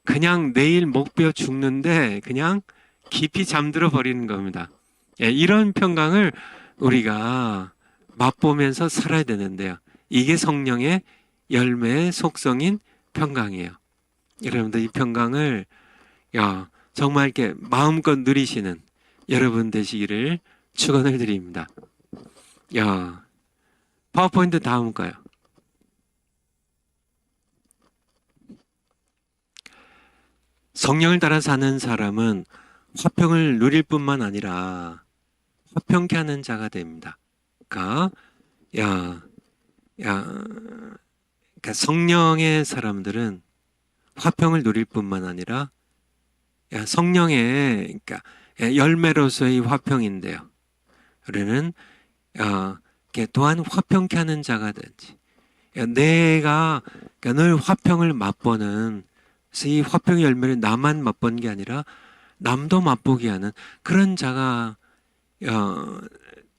그냥 내일 목베어 죽는데 그냥 깊이 잠들어 버리는 겁니다. 이런 평강을 우리가 맛보면서 살아야 되는데요. 이게 성령의 열매의 속성인 평강이에요. 여러분들 이 평강을 정말 이렇게 마음껏 누리시는 여러분 되시기를 축원을 드립니다. 파워포인트 다음 거요. 성령을 따라 사는 사람은 화평을 누릴 뿐만 아니라 화평케 하는 자가 됩니다. 그러니까 성령의 사람들은 화평을 누릴 뿐만 아니라 성령의 열매로서의 화평인데요. 우리는 또한 화평케 하는 자가 되지. 내가 늘 화평을 맛보는, 이 화평의 열매를 나만 맛보는 게 아니라 남도 맛보게 하는 그런 자가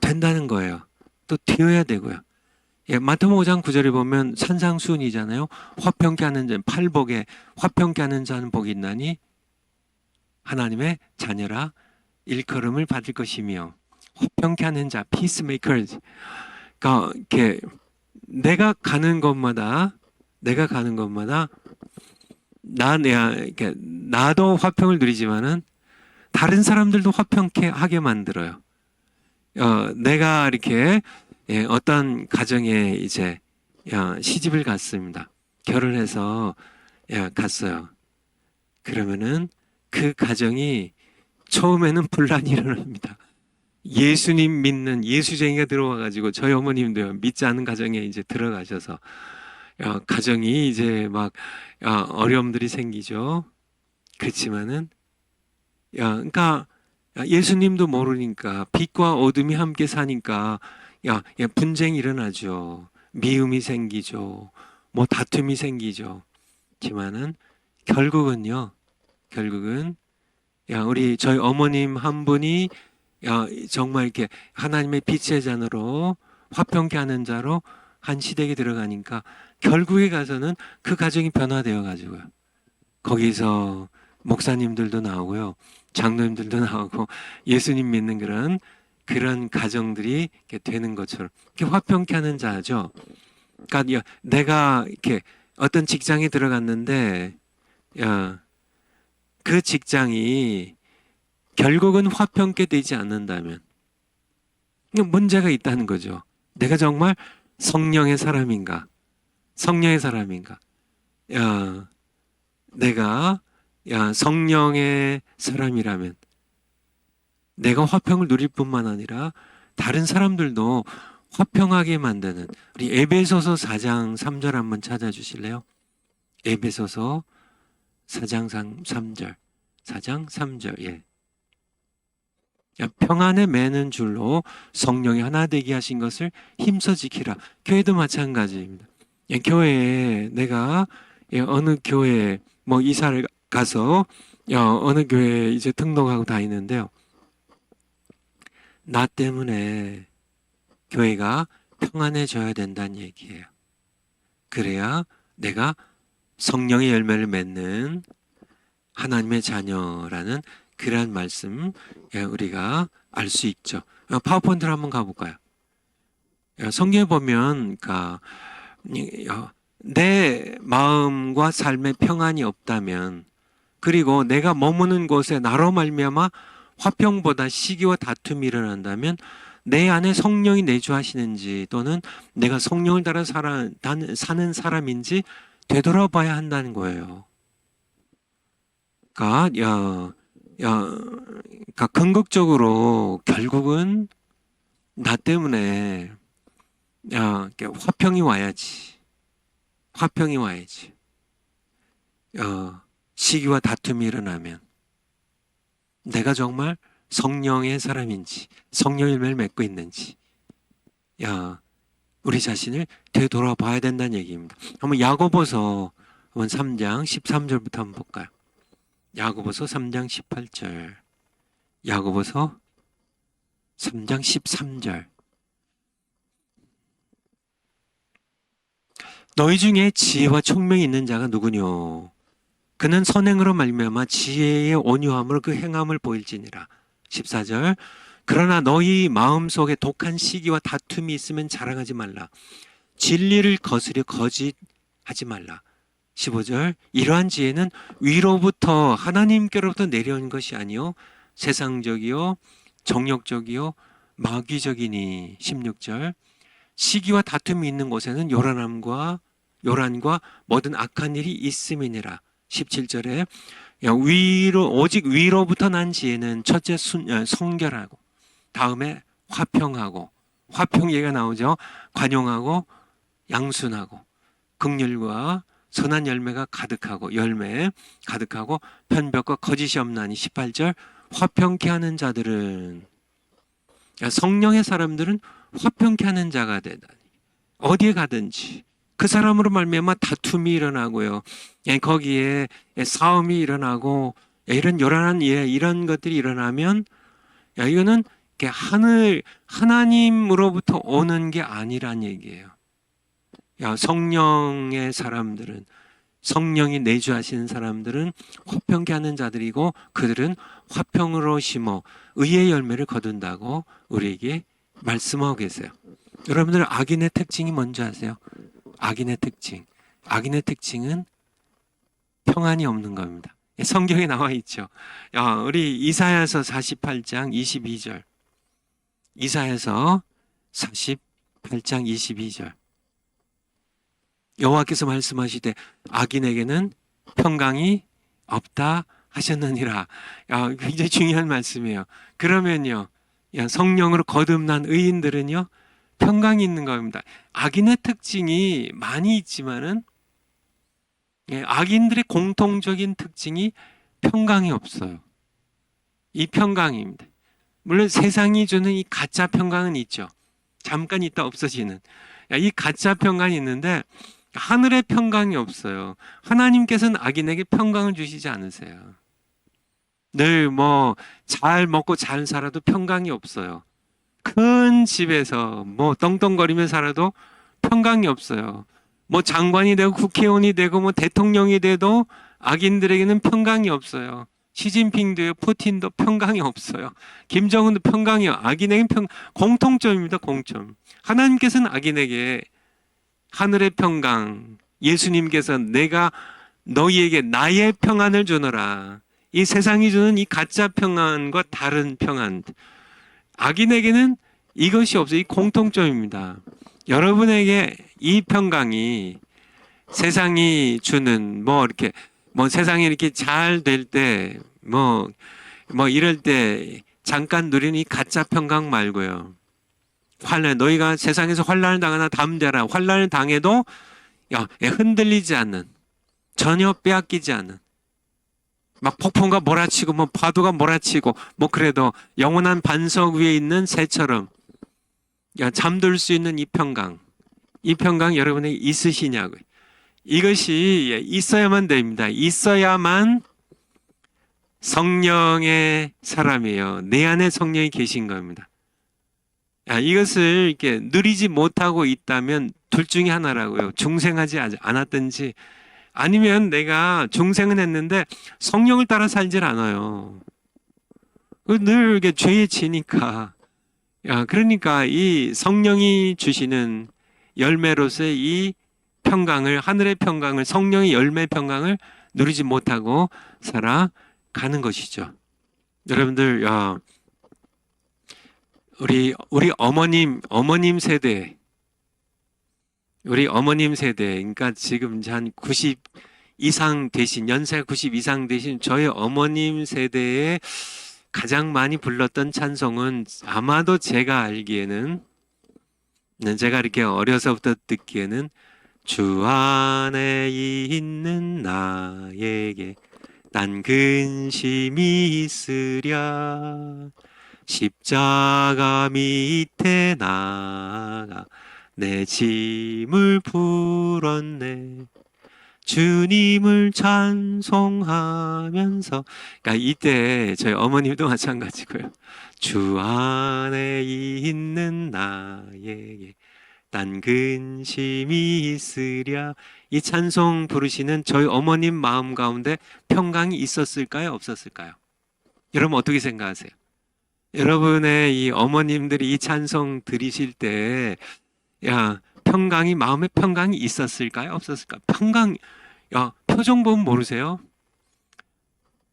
된다는 거예요. 또 되어야 되고요. 마태복음 5장 9절에 보면 산상수훈이잖아요. 화평케 하는 자, 팔복에 화평케 하는 자는 복이 있나니 하나님의 자녀라 일컬음을 받을 것이며, 화평케 하는 자, peacemakers. 그러니까 이렇게 내가 가는 곳마다 나도 화평을 누리지만은 다른 사람들도 화평케 하게 만들어요. 내가 이렇게 어떤 가정에 이제 시집을 갔습니다. 결혼해서 갔어요. 그러면은 그 가정이 처음에는 분란이 일어납니다. 예수님 믿는 예수쟁이가 들어와가지고, 저희 어머님도요, 믿지 않는 가정에 이제 들어가셔서 가정이 이제 막 어려움들이 생기죠. 그렇지만은 그러니까 예수님도 모르니까 빛과 어둠이 함께 사니까 분쟁이 일어나죠. 미움이 생기죠. 뭐 다툼이 생기죠. 지만은 결국은요. 결국은 우리 저희 어머님 한 분이 정말 이렇게 하나님의 빛의 잔으로 화평케 하는 자로 한 시댁에 들어가니까 결국에 가서는 그 가정이 변화되어 가지고요. 거기서 목사님들도 나오고요. 장로님들도 나오고 예수님 믿는 그런 가정들이 이렇게 되는 것처럼 이렇게 화평케 하는 자죠. 그러니까 내가 이렇게 어떤 직장에 들어갔는데 그 직장이 결국은 화평케 되지 않는다면 문제가 있다는 거죠. 내가 정말 성령의 사람인가? 성령의 사람인가? 내가 성령의 사람이라면 내가 화평을 누릴 뿐만 아니라 다른 사람들도 화평하게 만드는 우리 에베소서 4장 3절 한번 찾아주실래요? 에베소서 4장 3절 4장 3절 예. 평안에 매는 줄로 성령이 하나 되게 하신 것을 힘써 지키라. 교회도 마찬가지입니다. 교회에 내가 어느 교회에 뭐 이사를 가서 어느 교회에 이제 등록하고 다니는데요. 나 때문에 교회가 평안해져야 된다는 얘기예요. 그래야 내가 성령의 열매를 맺는 하나님의 자녀라는 그러한 말씀 우리가 알 수 있죠. 파워포인트로 한번 가볼까요? 성경에 보면 내 마음과 삶에 평안이 없다면 그리고 내가 머무는 곳에 나로 말미암아 화평보다 시기와 다툼이 일어난다면 내 안에 성령이 내주하시는지 또는 내가 성령을 따라 사는 사람인지 되돌아봐야 한다는 거예요. 그러니까 궁극적으로 결국은 나 때문에 화평이 와야지. 화평이 와야지. 시기와 다툼이 일어나면 내가 정말 성령의 사람인지 성령의 열매를 맺고 있는지 우리 자신을 되돌아봐야 된다는 얘기입니다. 한번 야고보서 3장 13절부터 한번 볼까요? 야고보서 3장 18절 야고보서 3장 13절 너희 중에 지혜와 총명이 있는 자가 누구뇨? 그는 선행으로 말미암아 지혜의 온유함으로 그 행함을 보일지니라. 14절 그러나 너희 마음속에 독한 시기와 다툼이 있으면 자랑하지 말라. 진리를 거스려 거짓하지 말라. 15절 이러한 지혜는 위로부터 하나님께로부터 내려온 것이 아니요 세상적이요 정욕적이요 마귀적이니. 16절 시기와 다툼이 있는 곳에는 요란과 모든 악한 일이 있음이니라. 17절에 오직 위로부터 난 지혜는 첫째 성결하고 다음에 화평하고 화평 얘기가 나오죠. 관용하고 양순하고 긍휼과 선한 열매가 가득하고 편벽과 거짓이 없나니. 18절 화평케 하는 자들은 성령의 사람들은 화평케 하는 자가 되다니. 어디에 가든지 그 사람으로 말미암아 다툼이 일어나고요. 거기에 싸움이 일어나고 이런 요란한 이런 것들이 일어나면 이거는 하나님으로부터 오는 게 아니란 얘기예요. 성령의 사람들은 성령이 내주하시는 사람들은 화평케 하는 자들이고 그들은 화평으로 심어 의의 열매를 거둔다고 우리에게 말씀하고 계세요. 여러분들 악인의 특징이 뭔지 아세요? 악인의 특징은 평안이 없는 겁니다. 성경에 나와 있죠. 우리 이사야서 48장 22절 이사야서 48장 22절 여호와께서 말씀하시되 악인에게는 평강이 없다 하셨느니라. 굉장히 중요한 말씀이에요. 그러면요 성령으로 거듭난 의인들은요 평강이 있는 겁니다. 악인의 특징이 많이 있지만은 악인들의 공통적인 특징이 평강이 없어요. 이 평강입니다. 물론 세상이 주는 이 가짜 평강은 있죠. 잠깐 있다 없어지는. 이 가짜 평강이 있는데 하늘의 평강이 없어요. 하나님께서는 악인에게 평강을 주시지 않으세요. 늘 뭐 잘 먹고 잘 살아도 평강이 없어요. 큰 집에서 뭐 떵떵거리며 살아도 평강이 없어요. 뭐 장관이 되고 국회의원이 되고 뭐 대통령이 돼도 악인들에게는 평강이 없어요. 시진핑도요, 푸틴도 평강이 없어요. 김정은도 평강이요. 악인에게는 공통점입니다. 공통. 하나님께서는 악인에게 하늘의 평강, 예수님께서 내가 너희에게 나의 평안을 주노라. 이 세상이 주는 이 가짜 평안과 다른 평안. 악인에게는 이것이 없어요. 이 공통점입니다. 여러분에게 이 평강이 세상이 주는 뭐 이렇게 뭐 세상이 이렇게 잘 될 때 뭐 이럴 때 잠깐 누리는 이 가짜 평강 말고요. 환란, 너희가 세상에서 환란을 당하나 담대라. 환란을 당해도 흔들리지 않는, 전혀 빼앗기지 않는, 막 폭풍과 몰아치고 뭐 파도가 몰아치고 뭐 그래도 영원한 반석 위에 있는 새처럼 잠들 수 있는 이 평강 여러분에게 있으시냐고요. 이것이 있어야만 됩니다. 있어야만 성령의 사람이에요. 내 안에 성령이 계신 겁니다. 이것을 이렇게 누리지 못하고 있다면 둘 중에 하나라고요. 중생하지 않았든지 아니면 내가 중생은 했는데 성령을 따라 살질 않아요. 늘 이렇게 죄에 지니까. 그러니까 이 성령이 주시는 열매로서의 이 평강을, 하늘의 평강을, 성령의 열매 평강을 누리지 못하고 살아가는 것이죠. 여러분들, 우리 어머님 세대, 그러니까 지금 한 90 이상 되신, 연세가 90 이상 되신 저희 어머님 세대에 가장 많이 불렀던 찬송은 아마도 제가 알기에는, 제가 이렇게 어려서부터 듣기에는 주 안에 있는 나에게 난 근심이 있으랴 십자가 밑에 나가 내 짐을 풀었네 주님을 찬송하면서. 그러니까 이때 저희 어머님도 마찬가지고요. 주 안에 있는 나에게 난 근심이 있으랴. 이 찬송 부르시는 저희 어머님 마음 가운데 평강이 있었을까요? 없었을까요? 여러분 어떻게 생각하세요? 여러분의 이 어머님들이 이 찬송 들으실 때 평강이, 마음에 평강이 있었을까요? 없었을까요? 표정 보면 모르세요?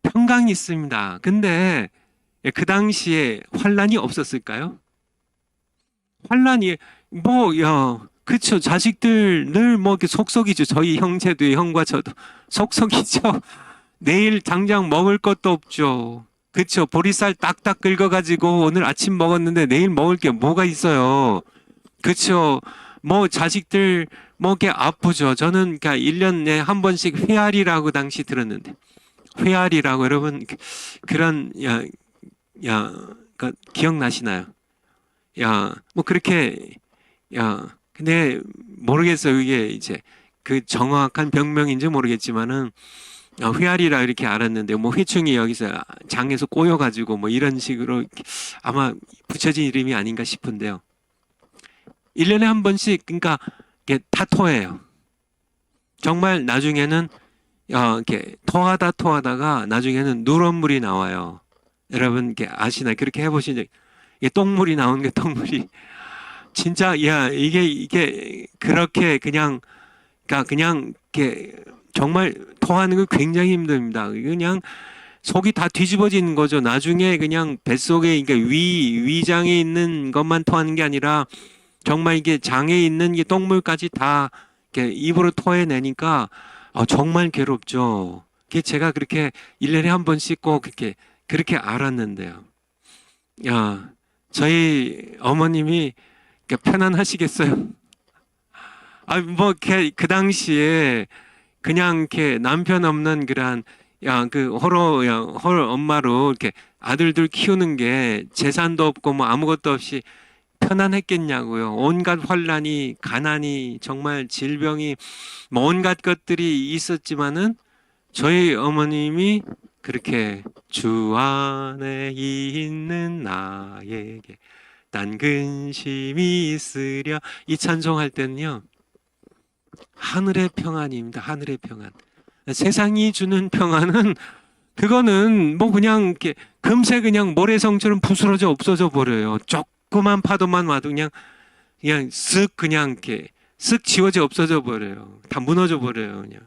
평강이 있습니다. 근데 그 당시에 환란이 없었을까요? 환란이 그쵸. 자식들 늘 이렇게 속속이죠. 저희 형제도, 형과 저도 속속이죠. 내일 당장 먹을 것도 없죠. 그쵸. 보리쌀 딱딱 긁어가지고 오늘 아침 먹었는데 내일 먹을 게 뭐가 있어요. 그쵸. 자식들 이렇게 아프죠. 저는 그러니까 1년에 한 번씩 회알이라고 당시 들었는데, 회알이라고 여러분 그런 기억나시나요? 그렇게 근데 모르겠어요. 이게 이제 그 정확한 병명인지 모르겠지만은 회알이라 이렇게 알았는데 회충이 여기서 장에서 꼬여가지고 이런 식으로 아마 붙여진 이름이 아닌가 싶은데요. 1년에 한 번씩 그러니까 다 토해요. 정말 나중에는 이렇게 토하다가 나중에는 누런 물이 나와요. 여러분 이렇게 아시나요? 그렇게 해보신 적? 이게 똥물이 나오는 게 똥물이 진짜 이게 그렇게 그냥 이렇게 정말 토하는 거 굉장히 힘듭니다. 그냥 속이 다 뒤집어지는 거죠. 나중에 그냥 뱃속에 위장에 있는 것만 토하는 게 아니라 정말 이게 장에 있는 게 똥물까지 다 이렇게 입으로 토해내니까 정말 괴롭죠. 그게 제가 그렇게 1년에 한 번씩 꼭 그렇게 알았는데요. 저희 어머님이 편안하시겠어요? 그 당시에 그냥 이렇게 남편 없는 그런 홀 엄마로 이렇게 아들들 키우는 게 재산도 없고 뭐 아무것도 없이 편안했겠냐고요. 온갖 환란이, 가난이, 정말 질병이, 뭐 온갖 것들이 있었지만은 저희 어머님이 그렇게 주 안에 있는 나에게 난 근심이 있으랴 이 찬송할 때는요 하늘의 평안입니다. 하늘의 평안. 세상이 주는 평안은 그거는 뭐 그냥 이렇게 금세 그냥 모래성처럼 부스러져 없어져 버려요. 조그만 파도만 와도 그냥 쓱 그냥 이렇게 쓱 지워져 없어져 버려요. 다 무너져 버려요 그냥.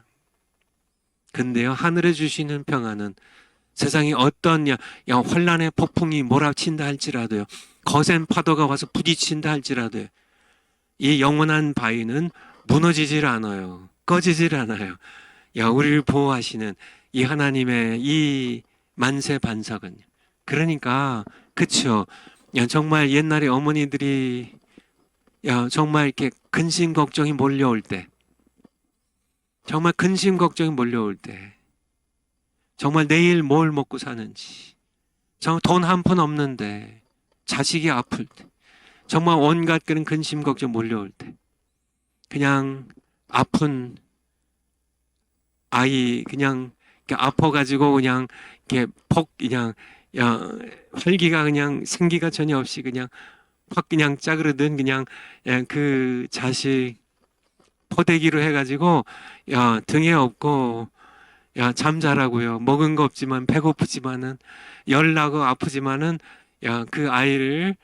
근데요 하늘에 주시는 평안은 세상이 어떤 환란의 폭풍이 몰아친다 할지라도요 거센 파도가 와서 부딪힌다 할지라도요 이 영원한 바위는 무너지질 않아요. 꺼지질 않아요. 우리를 보호하시는 이 하나님의 이 만세 반석은 그러니까 그쵸. 정말 옛날에 어머니들이 정말 이렇게 근심 걱정이 몰려올 때 정말 근심 걱정이 몰려올 때 정말 내일 뭘 먹고 사는지 정말 돈 한 푼 없는데 자식이 아플 때 정말 온갖 그런 근심 걱정 몰려올 때 그냥 아픈 아이 그냥 아파가지고 그냥 이렇게 그냥 활기가 그냥 생기가 전혀 없이 그냥 확 그냥 짜그러든 그냥 그 자식 포대기로 해가지고 등에 업고 잠자라고요. 먹은 거 없지만 배고프지만은 열나고 아프지만은 그 아이를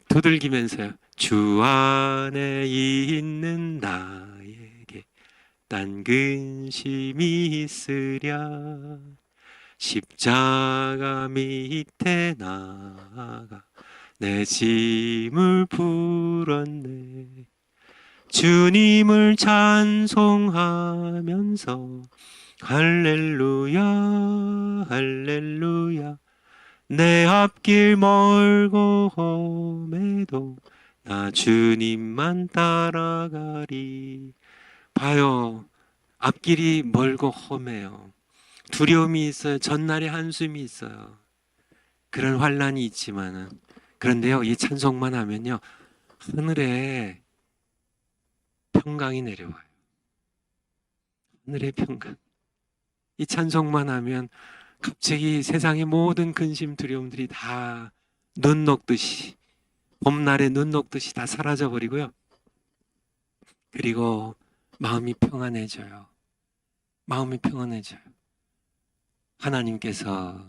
두들기면서요. 주 안에 있는 나에게 난 근심이 있으랴 십자가 밑에 나가 내 짐을 풀었네 주님을 찬송하면서 할렐루야 할렐루야 내 앞길 멀고 험해도 나 주님만 따라가리. 봐요. 앞길이 멀고 험해요. 두려움이 있어요. 전날에 한숨이 있어요. 그런 환란이 있지만은 그런데요. 이 찬송만 하면요. 하늘에 평강이 내려와요. 하늘의 평강. 이 찬송만 하면 갑자기 세상의 모든 근심 두려움들이 다 눈 녹듯이 봄날에 눈 녹듯이 다 사라져 버리고요. 그리고 마음이 평안해져요. 마음이 평안해져요. 하나님께서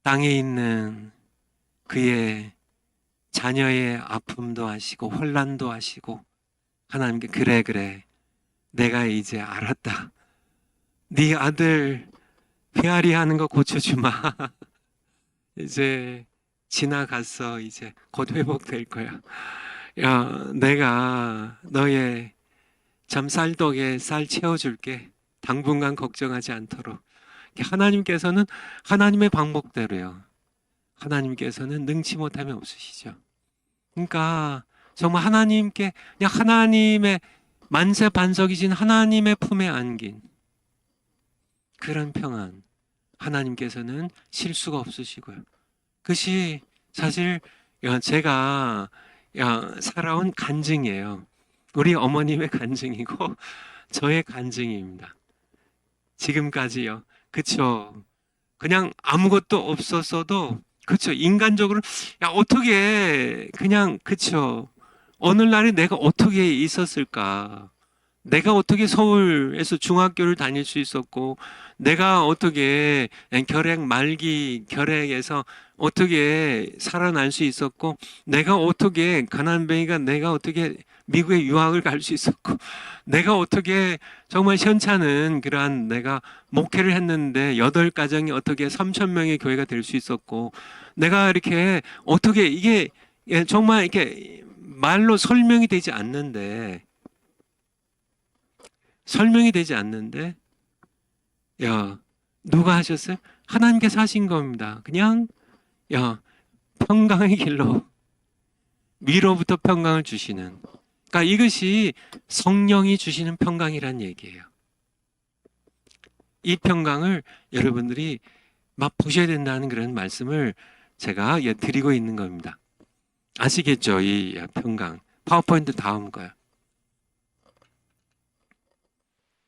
땅에 있는 그의 자녀의 아픔도 아시고 혼란도 아시고 하나님께 그래 내가 이제 알았다. 네 아들 배앓이 하는 거 고쳐주마. 이제 지나갔어. 이제 곧 회복될 거야. 내가 너의 참 쌀떡에 쌀 채워줄게. 당분간 걱정하지 않도록. 하나님께서는 하나님의 방법대로요. 하나님께서는 능치 못함이 없으시죠. 그러니까 정말 하나님께 그냥 하나님의 만세 반석이신 하나님의 품에 안긴 그런 평안. 하나님께서는 실수가 없으시고요. 그것이 사실 제가 살아온 간증이에요. 우리 어머님의 간증이고 저의 간증입니다. 지금까지요. 그쵸. 그냥 아무것도 없었어도 그쵸. 인간적으로 어떻게 그냥 그쵸. 오늘날에 내가 어떻게 있었을까? 내가 어떻게 서울에서 중학교를 다닐 수 있었고 내가 어떻게 말기 결핵에서 어떻게 살아날 수 있었고 내가 어떻게 가난뱅이가 내가 어떻게 미국에 유학을 갈 수 있었고 내가 어떻게 정말 현찮은 그러한 내가 목회를 했는데 8가정이 어떻게 3,000명의 교회가 될 수 있었고 내가 이렇게 어떻게 이게 정말 이렇게 말로 설명이 되지 않는데 누가 하셨어요? 하나님께서 하신 겁니다. 그냥 평강의 길로 위로부터 평강을 주시는 그러니까 이것이 성령이 주시는 평강이란 얘기예요. 이 평강을 여러분들이 맛보셔야 된다는 그런 말씀을 제가 드리고 있는 겁니다. 아시겠죠? 이 평강. 파워포인트 다음 거요.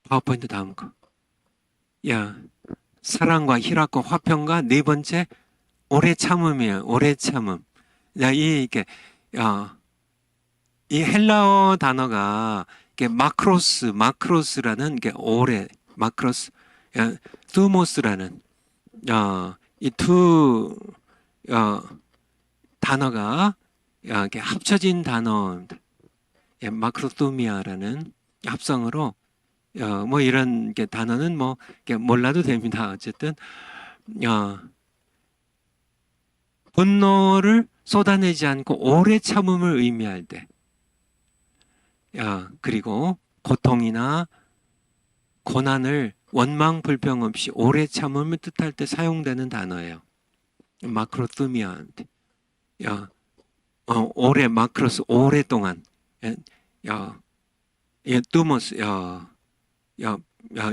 파워포인트 다음 거. 사랑과 희락과 화평과 네 번째 오래 참음이에요. 오래 참음. 이 헬라어 단어가 마크로스라는 오래, 마크로스, 투모스라는 이 두 단어가 이렇게 합쳐진 단어입니다. 마크로토미아라는 합성어로 뭐 이런 단어는 뭐 몰라도 됩니다. 어쨌든 분노를 쏟아내지 않고 오래 참음을 의미할 때, 그리고 고통이나 고난을 원망 불평 없이 오래 참음을 뜻할 때 사용되는 단어예요. 마크로토미아한테. 오래, 마크로스, 오랫동안. 투모스,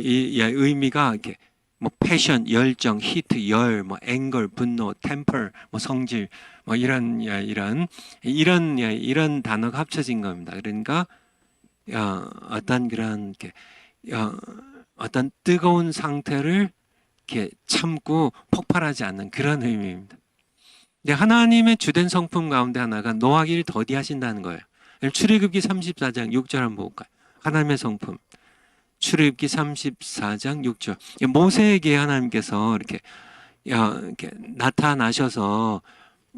이 의미가 이렇게 뭐 패션, 열정, 히트, 열, 뭐 앵걸, 분노, 템퍼, 뭐 성질, 뭐 이런 단어가 합쳐진 겁니다. 그러니까 어떤 그런 어떤 뜨거운 상태를 이렇게 참고 폭발하지 않는 그런 의미입니다. 하나님의 주된 성품 가운데 하나가 노하기를 더디하신다는 거예요. 출애굽기 34장 6절 한번 볼까요? 하나님의 성품. 출애굽기 34장 6절. 모세에게 하나님께서 이렇게 나타나셔서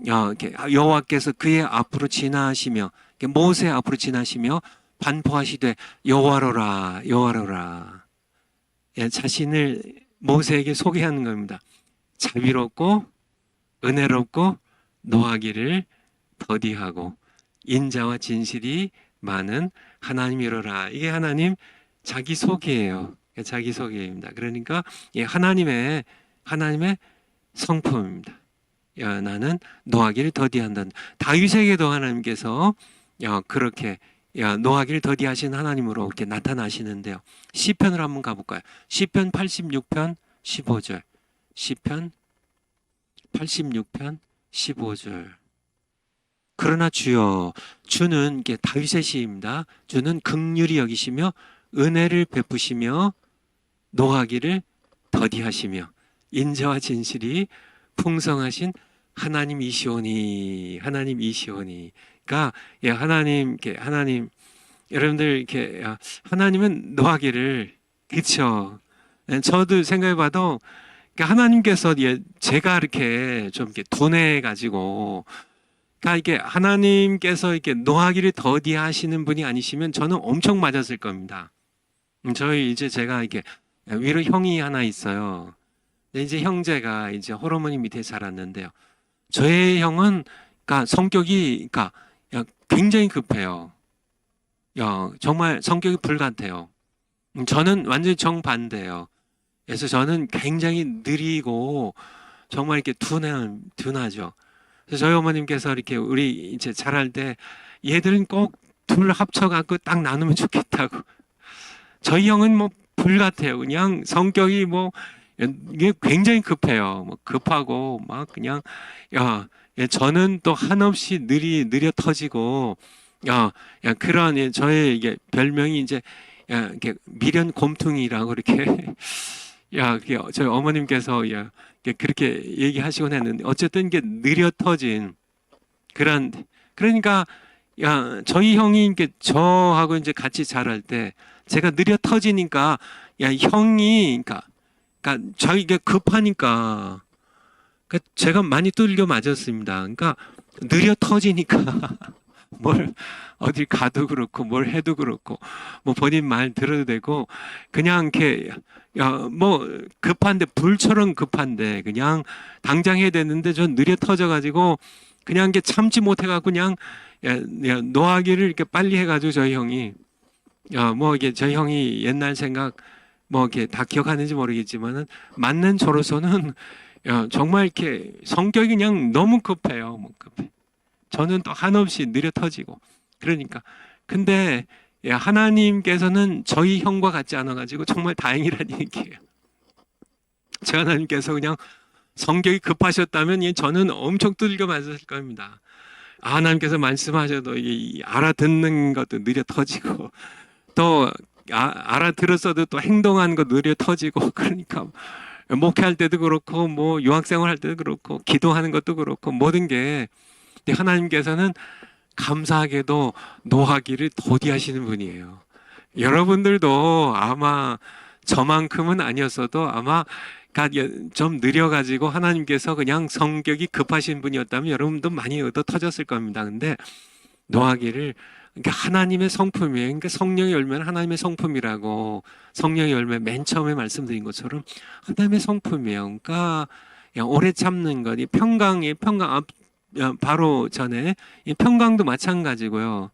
여호와께서 그의 앞으로 지나시며 모세 앞으로 지나시며 반포하시되 여호와로라 여호와로라. 자신을 모세에게 소개하는 겁니다. 자비롭고 은혜롭고 노하기를 더디하고 인자와 진실이 많은 하나님이로라. 이게 하나님 자기소개예요. 자기소개입니다. 그러니까 하나님의 성품입니다. 나는 노하기를 더디한다. 다윗에게도 하나님께서 그렇게 노하기를 더디하신 하나님으로 이렇게 나타나시는데요. 시편을 한번 가볼까요? 시편 86편 15절. 시편 86편 15절. 그러나 주여, 주는 다윗의 시입니다. 주는 긍휼히 여기시며 은혜를 베푸시며 노하기를 더디하시며 인자와 진실이 풍성하신 하나님이시오니. 그러니까 하나님 여러분들 하나님은 노하기를, 그렇죠? 저도 생각해봐도 하나님께서 제가 이렇게 좀 둔해 가지고, 그러니까 이게 하나님께서 이렇게 노하기를 더디하시는 분이 아니시면 저는 엄청 맞았을 겁니다. 저희 제가 이게 위로 형이 하나 있어요. 이제 형제가 호르몬이 밑에 자랐는데요. 저의 형은 성격이 굉장히 급해요. 정말 성격이 불같아요. 저는 완전히 정반대예요. 그래서 저는 굉장히 느리고 정말 이렇게 둔하죠. 그래서 저희 어머님께서 이렇게 우리 자랄 때 얘들은 꼭 둘 합쳐갖고 딱 나누면 좋겠다고. 저희 형은 뭐 불같아요. 그냥 성격이 이게 굉장히 급해요. 급하고 막 그냥 저는 또 한없이 느려 터지고 그런 저의 이게 별명이 이렇게 미련 곰퉁이라고 이렇게 저희 어머님께서 그렇게 얘기하시곤 했는데 어쨌든 이게 느려 터진 그러니까 저희 형이 저하고 같이 자랄 때 제가 느려 터지니까 형이 자기가 급하니까 제가 많이 뚫려 맞았습니다. 그러니까 느려 터지니까 뭘 어딜 가도 그렇고 뭘 해도 그렇고 뭐 본인 말 들어도 되고 그냥 이렇게 급한데 불처럼 급한데 그냥 당장 해야 되는데 전 느려 터져가지고 그냥 이게 참지 못해가지고 그냥 노하기를 이렇게 빨리 해가지고 저희 형이 이게 저희 형이 옛날 생각 이렇게 다 기억하는지 모르겠지만은 맞는 저로서는 정말 이렇게 성격이 그냥 너무 급해요. 급해. 저는 또 한없이 느려 터지고 그러니까 근데 하나님께서는 저희 형과 같지 않아가지고 정말 다행이라는 얘기예요. 제 하나님께서 그냥 성격이 급하셨다면 저는 엄청 두들겨 맞았을 겁니다. 하나님께서 말씀하셔도 알아듣는 것도 느려 터지고 또 알아들었어도 또 행동하는 거 느려 터지고 그러니까 목회할 때도 그렇고 뭐 유학생활 할 때도 그렇고 기도하는 것도 그렇고 모든 게 하나님께서는 감사하게도 노하기를 더디하시는 분이에요. 여러분들도 아마 저만큼은 아니었어도 아마 좀 느려가지고 하나님께서 그냥 성격이 급하신 분이었다면 여러분도 많이 얻어 터졌을 겁니다. 근데 노하기를 그러니까 하나님의 성품이에요. 그러니까 성령의 열매는 하나님의 성품이라고 성령의 열매 맨 처음에 말씀드린 것처럼 하나님의 성품이에요. 그러니까 오래 참는 것, 이 평강 바로 전에 이 평강도 마찬가지고요.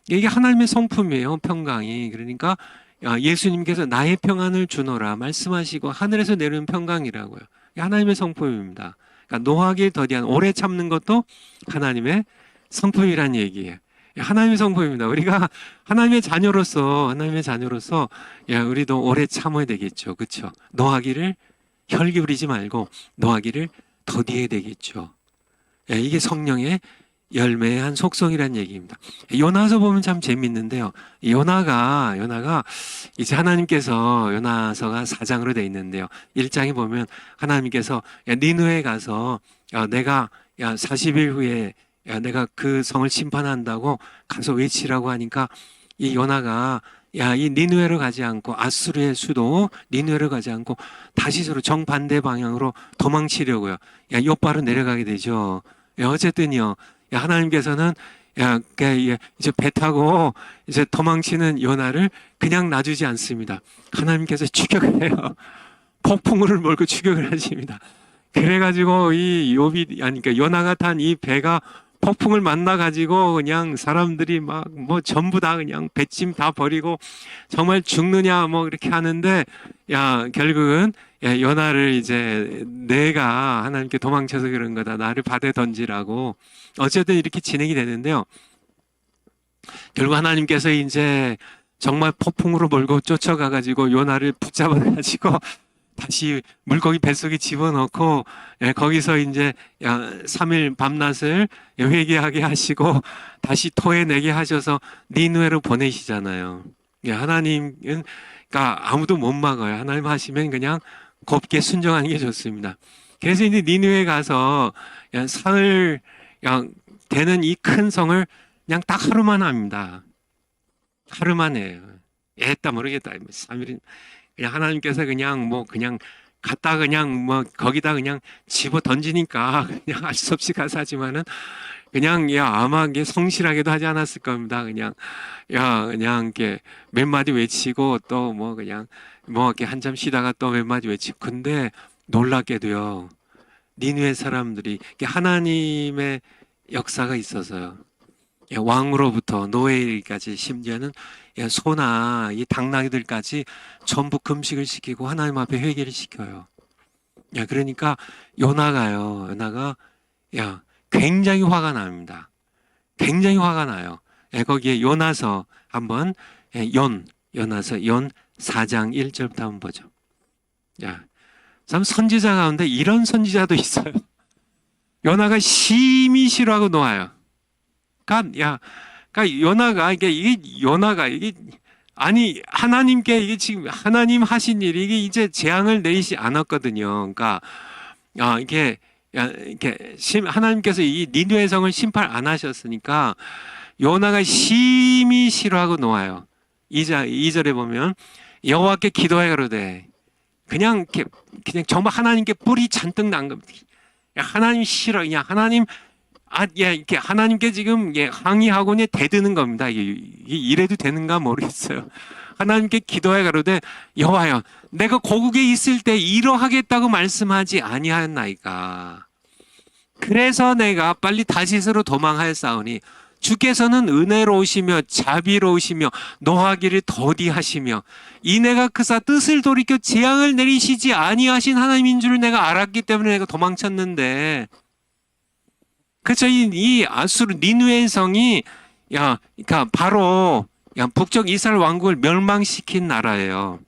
이게 하나님의 성품이에요. 평강이 그러니까 예수님께서 나의 평안을 주노라 말씀하시고 하늘에서 내려온 평강이라고요. 하나님의 성품입니다. 그러니까 노하기 더디한 오래 참는 것도 하나님의 성품이란 얘기예요. 하나님의 성품입니다. 우리가 하나님의 자녀로서 우리도 오래 참아야 되겠죠. 그렇죠? 노하기를 혈기 부리지 말고 노하기를 더디해야 되겠죠. 이게 성령의 열매의 한 속성이란 얘기입니다. 요나서 보면 참 재밌는데요. 요나가 이제 하나님께서 요나서가 4장으로 돼 있는데요. 1장에 보면 하나님께서 니느웨에 가서 내가 40일 후에 내가 그 성을 심판한다고 가서 외치라고 하니까 이 요나가 이 니느웨로 가지 않고 아수르의 수도 니느웨로 가지 않고 다시스로 정반대 방향으로 도망치려고요. 요바로 내려가게 되죠. 어쨌든요. 하나님께서는 이제 배 타고 이제 도망치는 요나를 그냥 놔주지 않습니다. 하나님께서 추격을 해요. 폭풍우를 몰고 추격을 하십니다. 그래가지고 이 그러니까 요나가 탄 이 배가 폭풍을 만나가지고 그냥 사람들이 막 뭐 전부 다 그냥 배짐 다 버리고 정말 죽느냐 뭐 이렇게 하는데 결국은 요나를 이제 내가 하나님께 도망쳐서 그런 거다. 나를 바다에 던지라고. 어쨌든 이렇게 진행이 되는데요. 결국 하나님께서 이제 정말 폭풍으로 몰고 쫓아가가지고 요나를 붙잡아가지고 다시 물고기 뱃속에 집어넣고 거기서 이제 3일 밤낮을 회개하게 하시고 다시 토해내게 하셔서 니느웨로 보내시잖아요. 하나님은 그러니까 아무도 못 막아요. 하나님 하시면 그냥 곱게 순종하는 게 좋습니다. 그래서 이제 니느웨에 가서 사흘 되는 이 큰 성을 그냥 딱 하루만 합니다. 하루만 해요. 애따 모르겠다. 3일은 그냥 하나님께서 그냥 갔다 그냥 거기다 그냥 집어 던지니까 그냥 알 수 없이 가서 하지만은 그냥 아마 이게 성실하게도 하지 않았을 겁니다. 그냥 이렇게 몇 마디 외치고 또 그냥 이렇게 한참 쉬다가 또 몇 마디 외치고 근데 놀랍게도요. 니느웨 사람들이 하나님의 역사가 있어서요. 왕으로부터 노예까지 심지어는 소나 이 당나귀들까지 전부 금식을 시키고 하나님 앞에 회개를 시켜요. 그러니까 요나가 굉장히 화가 납니다. 굉장히 화가 나요. 거기에 요나서 한번 요나서 4장 1절부터 한번 보죠. 참 선지자 가운데 이런 선지자도 있어요. 요나가 심히 싫어하고 놓아요. 그러니까 요나가 아니 하나님께 이게 지금 하나님 하신 일이 이게 이제 재앙을 내리지 않았거든요. 그러니까 이게 하나님께서 이 니느웨 성을 심판 안 하셨으니까 요나가 심히 싫어하고 놓아요. 2절에 보면 여호와께 기도하여 가로되 그냥 정말 하나님께 뿔이 잔뜩 난 겁니다. 하나님 싫어. 그냥 하나님 이렇게 하나님께 지금 항의하고 대드는 겁니다. 이래도 되는가 모르겠어요. 하나님께 기도해 가로되 여호와여 내가 고국에 있을 때 이러하겠다고 말씀하지 아니하였나이까. 그래서 내가 빨리 다시스로 도망하였사오니 주께서는 은혜로우시며 자비로우시며 노하기를 더디하시며 이내가 크사 뜻을 돌이켜 재앙을 내리시지 아니하신 하나님인 줄 내가 알았기 때문에 내가 도망쳤는데 그렇죠. 이 아수르 니느웨 성이 그러니까 바로 북쪽 이스라엘 왕국을 멸망시킨 나라예요.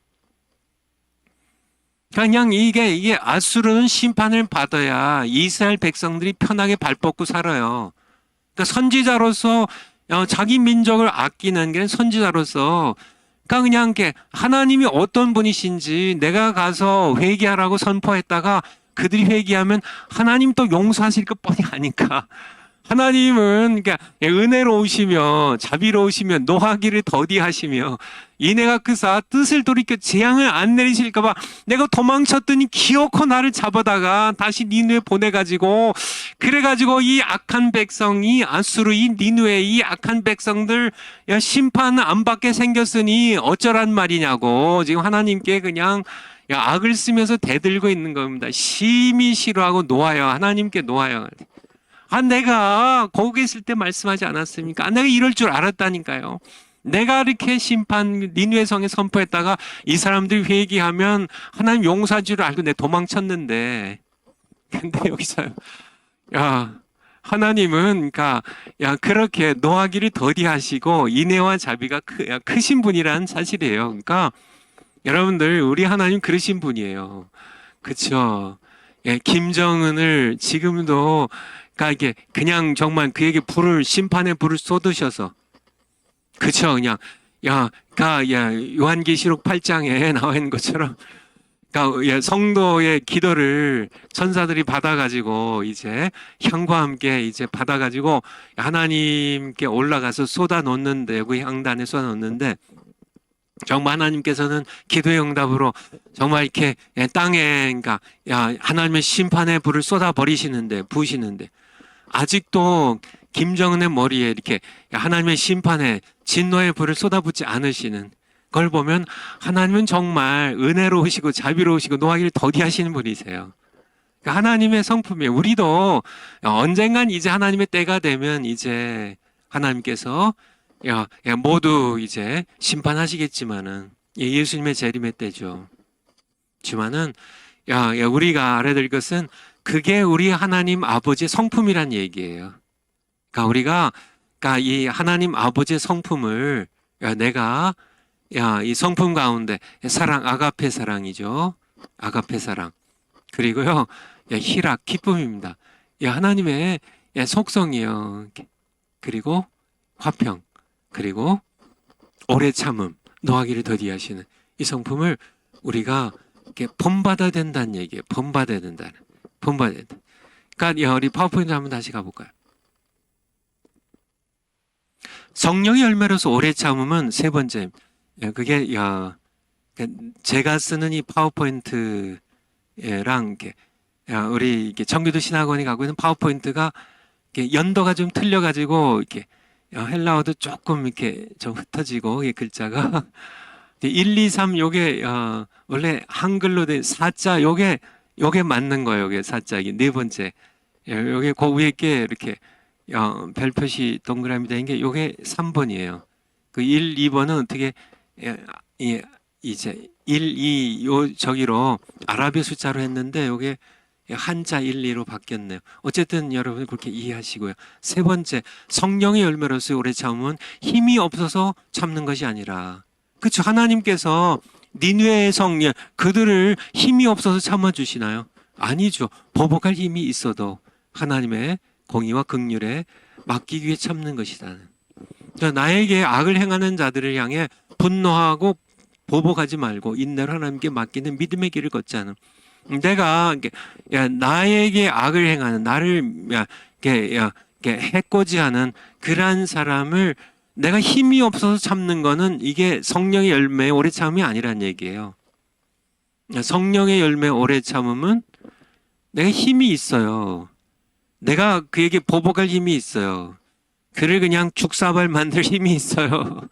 그냥 이게 아수르는 심판을 받아야 이스라엘 백성들이 편하게 발 뻗고 살아요. 그러니까 선지자로서 자기 민족을 아끼는 게 선지자로서 그러니까 그냥 게 하나님이 어떤 분이신지 내가 가서 회개하라고 선포했다가 그들이 회개하면 하나님 또 용서하실 것 뻔히 아니까. 하나님은 그러니까 은혜로우시며 자비로우시며 노하기를 더디하시며 이내가 그사 뜻을 돌이켜 재앙을 안 내리실까 봐 내가 도망쳤더니 기어코 나를 잡아다가 다시 니누에 보내가지고 그래가지고 이 악한 백성이 아수르 이 니누에 이 악한 백성들 심판 안 받게 생겼으니 어쩌란 말이냐고 지금 하나님께 그냥 악을 쓰면서 대들고 있는 겁니다. 심히 싫어하고 놓아요. 하나님께 놓아요. 내가 거기 있을 때 말씀하지 않았습니까? 내가 이럴 줄 알았다니까요. 내가 이렇게 심판 니느웨 성에 선포했다가 이 사람들이 회개하면 하나님 용서할 줄 알고 내 도망쳤는데, 근데 여기서요, 하나님은 그러니까 그렇게 노하기를 더디하시고 인애와 자비가 크신 분이라는 사실이에요. 그러니까 여러분들 우리 하나님 그러신 분이에요. 그렇죠? 김정은을 지금도 그러니까 이게 그냥 정말 그에게 심판의 불을 쏟으셔서 그쵸 그냥 요한계시록 8장에 나와 있는 것처럼 그러니까 성도의 기도를 천사들이 받아가지고 이제 향과 함께 이제 받아가지고 하나님께 올라가서 쏟아 놓는데 그 향단에 쏟아 놓는데 정말 하나님께서는 기도의 응답으로 정말 이렇게 땅에 그러니까 하나님의 심판의 불을 쏟아 버리시는데 부으시는데 아직도 김정은의 머리에 이렇게 하나님의 심판에 진노의 불을 쏟아붓지 않으시는 걸 보면 하나님은 정말 은혜로우시고 자비로우시고 노하기를 더디하시는 분이세요. 하나님의 성품이에요. 우리도 언젠간 이제 하나님의 때가 되면 이제 하나님께서 모두 이제 심판하시겠지만은 예수님의 재림의 때죠. 지만은 우리가 알아야 될 것은 그게 우리 하나님 아버지의 성품이란 얘기예요. 그러니까 우리가 이 하나님 아버지의 성품을 내가 이 성품 가운데 사랑 아가페 사랑이죠. 아가페 사랑. 그리고요 희락 기쁨입니다. 하나님의 속성이에요. 그리고 화평 그리고 오래 참음 노하기를 더디하시는 이 성품을 우리가 본받아야 된다는 얘기예요. 본받아야 된다는. 본받아야 된다. 그러니까 우리 파워포인트 한번 다시 가볼까요? 성령의 열매로서 오래 참음은 세 번째. 그게 제가 쓰는 이 파워포인트랑 이렇게 우리 청교도 신학원이 가고 있는 파워포인트가 연도가 좀 틀려가지고 이렇게 헬라어도 조금 이렇게 좀 흩어지고 글자가 1, 2, 3 요게 원래 한글로 된 사자 요게 맞는 거예요. 요게 사자 이게 네 번째. 요게 그 위에 게 이렇게 별 표시 동그라미 된 게 요게 3번이에요. 그 1, 2번은 어떻게 이제 1, 2 요 저기로 아랍의 숫자로 했는데 요게 한자 1, 2로 바뀌었네요. 어쨌든 여러분 그렇게 이해하시고요. 세 번째, 성령의 열매로서 오래 참으면 힘이 없어서 참는 것이 아니라 그렇죠. 하나님께서 니느웨의 성 그들을 힘이 없어서 참아주시나요? 아니죠. 보복할 힘이 있어도 하나님의 공의와 긍휼에 맡기기 위해 참는 것이다. 그러니까 나에게 악을 행하는 자들을 향해 분노하고 보복하지 말고 인내로 하나님께 맡기는 믿음의 길을 걷자는 내가 나에게 악을 행하는 나를 해코지하는 그러한 사람을 내가 힘이 없어서 참는 거는 이게 성령의 열매의 오래 참음이 아니란 얘기예요. 성령의 열매 오래 참음은 내가 힘이 있어요. 내가 그에게 보복할 힘이 있어요. 그를 그냥 죽사발 만들 힘이 있어요.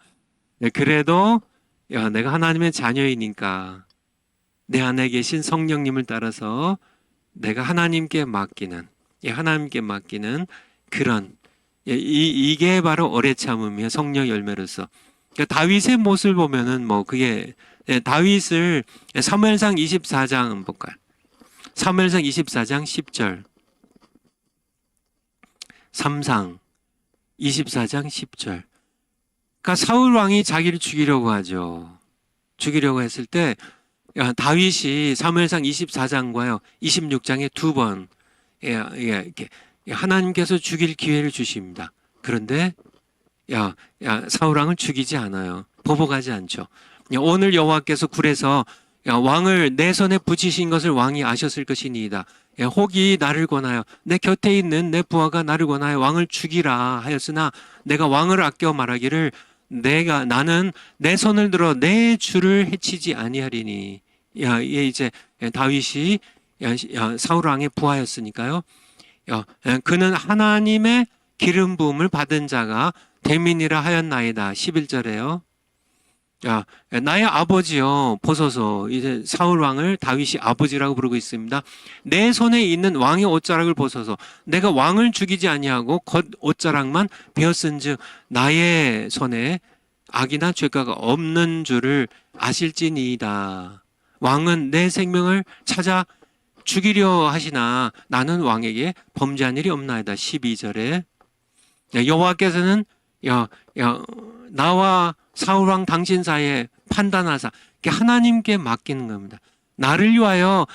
그래도 내가 하나님의 자녀이니까 내 안에 계신 성령님을 따라서 내가 하나님께 맡기는 그런 이게 바로 오래 참음이에요. 성령 열매로서. 그러니까 다윗의 모습을 보면은 그게 다윗을 사무엘상 24장 볼까요? 사무엘상 24장 10절 3상 24장 10절. 그러니까 사울 왕이 자기를 죽이려고 하죠. 죽이려고 했을 때 다윗이 사무엘상 24장과요 26장에 두 번 이렇게 하나님께서 죽일 기회를 주십니다. 그런데 사울 왕을 죽이지 않아요. 보복하지 않죠. 오늘 여호와께서 굴에서 왕을 내 손에 붙이신 것을 왕이 아셨을 것이니이다. 혹이 나를 권하여 내 곁에 있는 내 부하가 나를 권하여 왕을 죽이라 하였으나 내가 왕을 아껴 말하기를 나는 내 손을 들어 내 주를 해치지 아니하리니. 이제 다윗이 사울 왕의 부하였으니까요. 그는 하나님의 기름 부음을 받은 자가 대민이라 하였나이다. 11절에요. 나의 아버지여 보소서. 이제 사울 왕을 다윗이 아버지라고 부르고 있습니다. 내 손에 있는 왕의 옷자락을 보소서. 내가 왕을 죽이지 아니하고 겉 옷자락만 베었은즉 나의 손에 악이나 죄가가 없는 줄을 아실지니이다. 왕은 내 생명을 찾아 죽이려 하시나 나는 왕에게 범죄한 일이 없나이다. 12절에 여호와께서는 나와 사울 왕 당신 사이에 판단하사 하나님께 맡기는 겁니다. 나를 위하여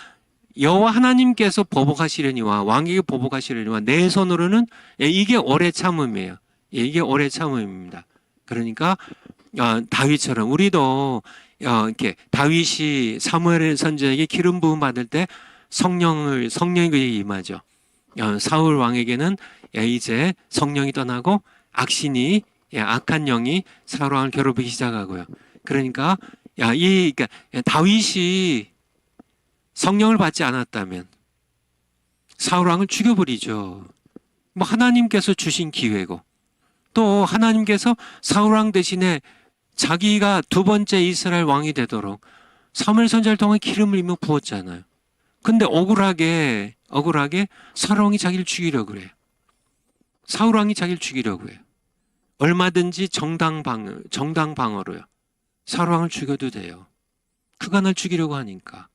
여호와 하나님께서 보복하시려니와 왕에게 보복하시려니와 내 손으로는 이게 오래 참음이에요. 이게 오래 참음입니다. 그러니까 다윗처럼 우리도 이렇게 다윗이 사무엘 선지자에게 기름 부음 받을 때 성령이 그에게 임하죠. 사울 왕에게는 이제 성령이 떠나고 악신이 악한 영이 사울 왕을 괴롭히기 시작하고요. 그러니까 그러니까 다윗이 성령을 받지 않았다면 사울 왕을 죽여버리죠. 뭐 하나님께서 주신 기회고 또 하나님께서 사울 왕 대신에 자기가 두 번째 이스라엘 왕이 되도록 사무엘 선지자를 통해 기름을 이미 부었잖아요. 근데 억울하게 사울 왕이 자기를 죽이려고 그래요. 사울 왕이 자기를 죽이려고 해요. 얼마든지 정당 방어로요. 사울 왕을 죽여도 돼요. 그가 날 죽이려고 하니까.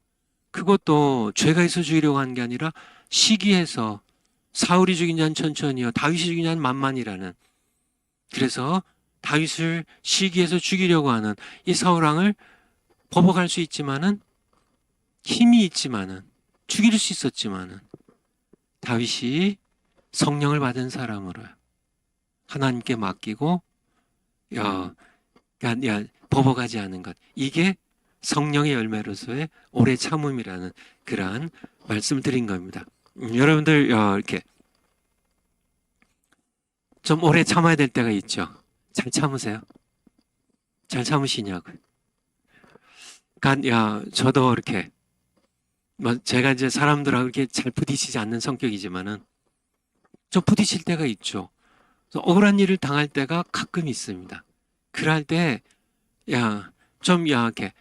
그것도 죄가 있어 죽이려고 하는 게 아니라 시기해서 사울이 죽인 자는 천천히요. 다윗이 죽인 자는 만만이라는. 그래서 다윗을 시기해서 죽이려고 하는 이 사울 왕을 보복할 수 있지만은 힘이 있지만은 죽일 수 있었지만은 다윗이 성령을 받은 사람으로요. 하나님께 맡기고 보복하지 않은 것. 이게 성령의 열매로서의 오래 참음이라는 그러한 말씀을 드린 겁니다. 여러분들 이렇게 좀 오래 참아야 될 때가 있죠. 잘 참으세요? 잘 참으시냐고요. 그러니까 저도 이렇게 제가 이제 사람들하고 이렇게 잘 부딪히지 않는 성격이지만은 좀 부딪힐 때가 있죠. 억울한 일을 당할 때가 가끔 있습니다. 그럴 때 이렇게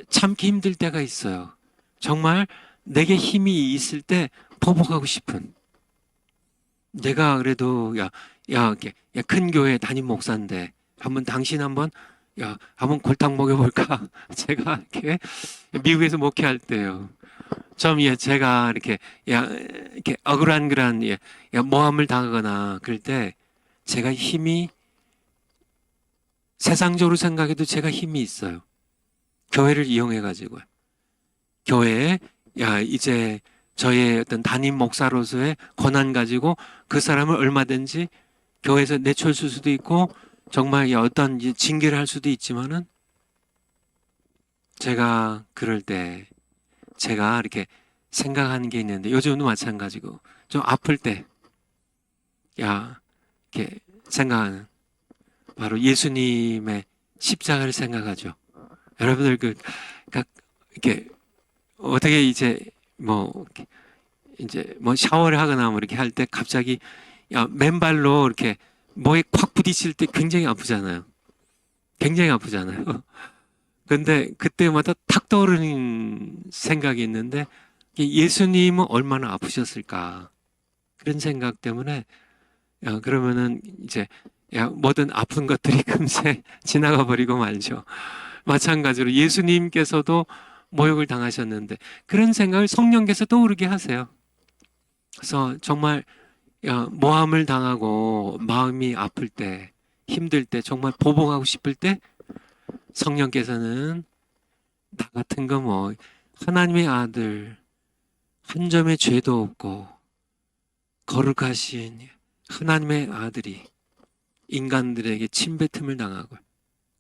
참기 힘들 때가 있어요. 정말 내게 힘이 있을 때 보복하고 싶은. 내가 그래도 이렇게 큰 교회 담임 목사인데 당신 한번 골탕 먹여볼까? 제가 이렇게 미국에서 목회할 때요. 제가 이렇게 억울한 그런 모함을 당하거나 그럴 때 제가 힘이 세상적으로 생각해도 제가 힘이 있어요. 교회를 이용해 가지고요. 교회에 이제 저의 어떤 담임 목사로서의 권한 가지고 그 사람을 얼마든지 교회에서 내쫓을 수도 있고 정말 어떤 징계를 할 수도 있지만은 제가 그럴 때 제가 이렇게 생각하는 게 있는데 요즘도 마찬가지고 좀 아플 때 이렇게 생각하는 바로 예수님의 십자가를 생각하죠. 여러분들 이렇게 어떻게 이제 샤워를 하거나 이렇게 할 때 갑자기 맨발로 이렇게 뭐에 콱 부딪힐 때 굉장히 아프잖아요. 굉장히 아프잖아요. 근데 그때마다 탁 떠오르는 생각이 있는데 예수님은 얼마나 아프셨을까 그런 생각 때문에 그러면은 이제 모든 아픈 것들이 금세 지나가 버리고 말죠. 마찬가지로 예수님께서도 모욕을 당하셨는데 그런 생각을 성령께서 떠오르게 하세요. 그래서 정말 모함을 당하고 마음이 아플 때 힘들 때 정말 보복하고 싶을 때 성령께서는 나 같은 거 뭐 하나님의 아들 한 점의 죄도 없고 거룩하신 하나님의 아들이 인간들에게 침뱉음을 당하고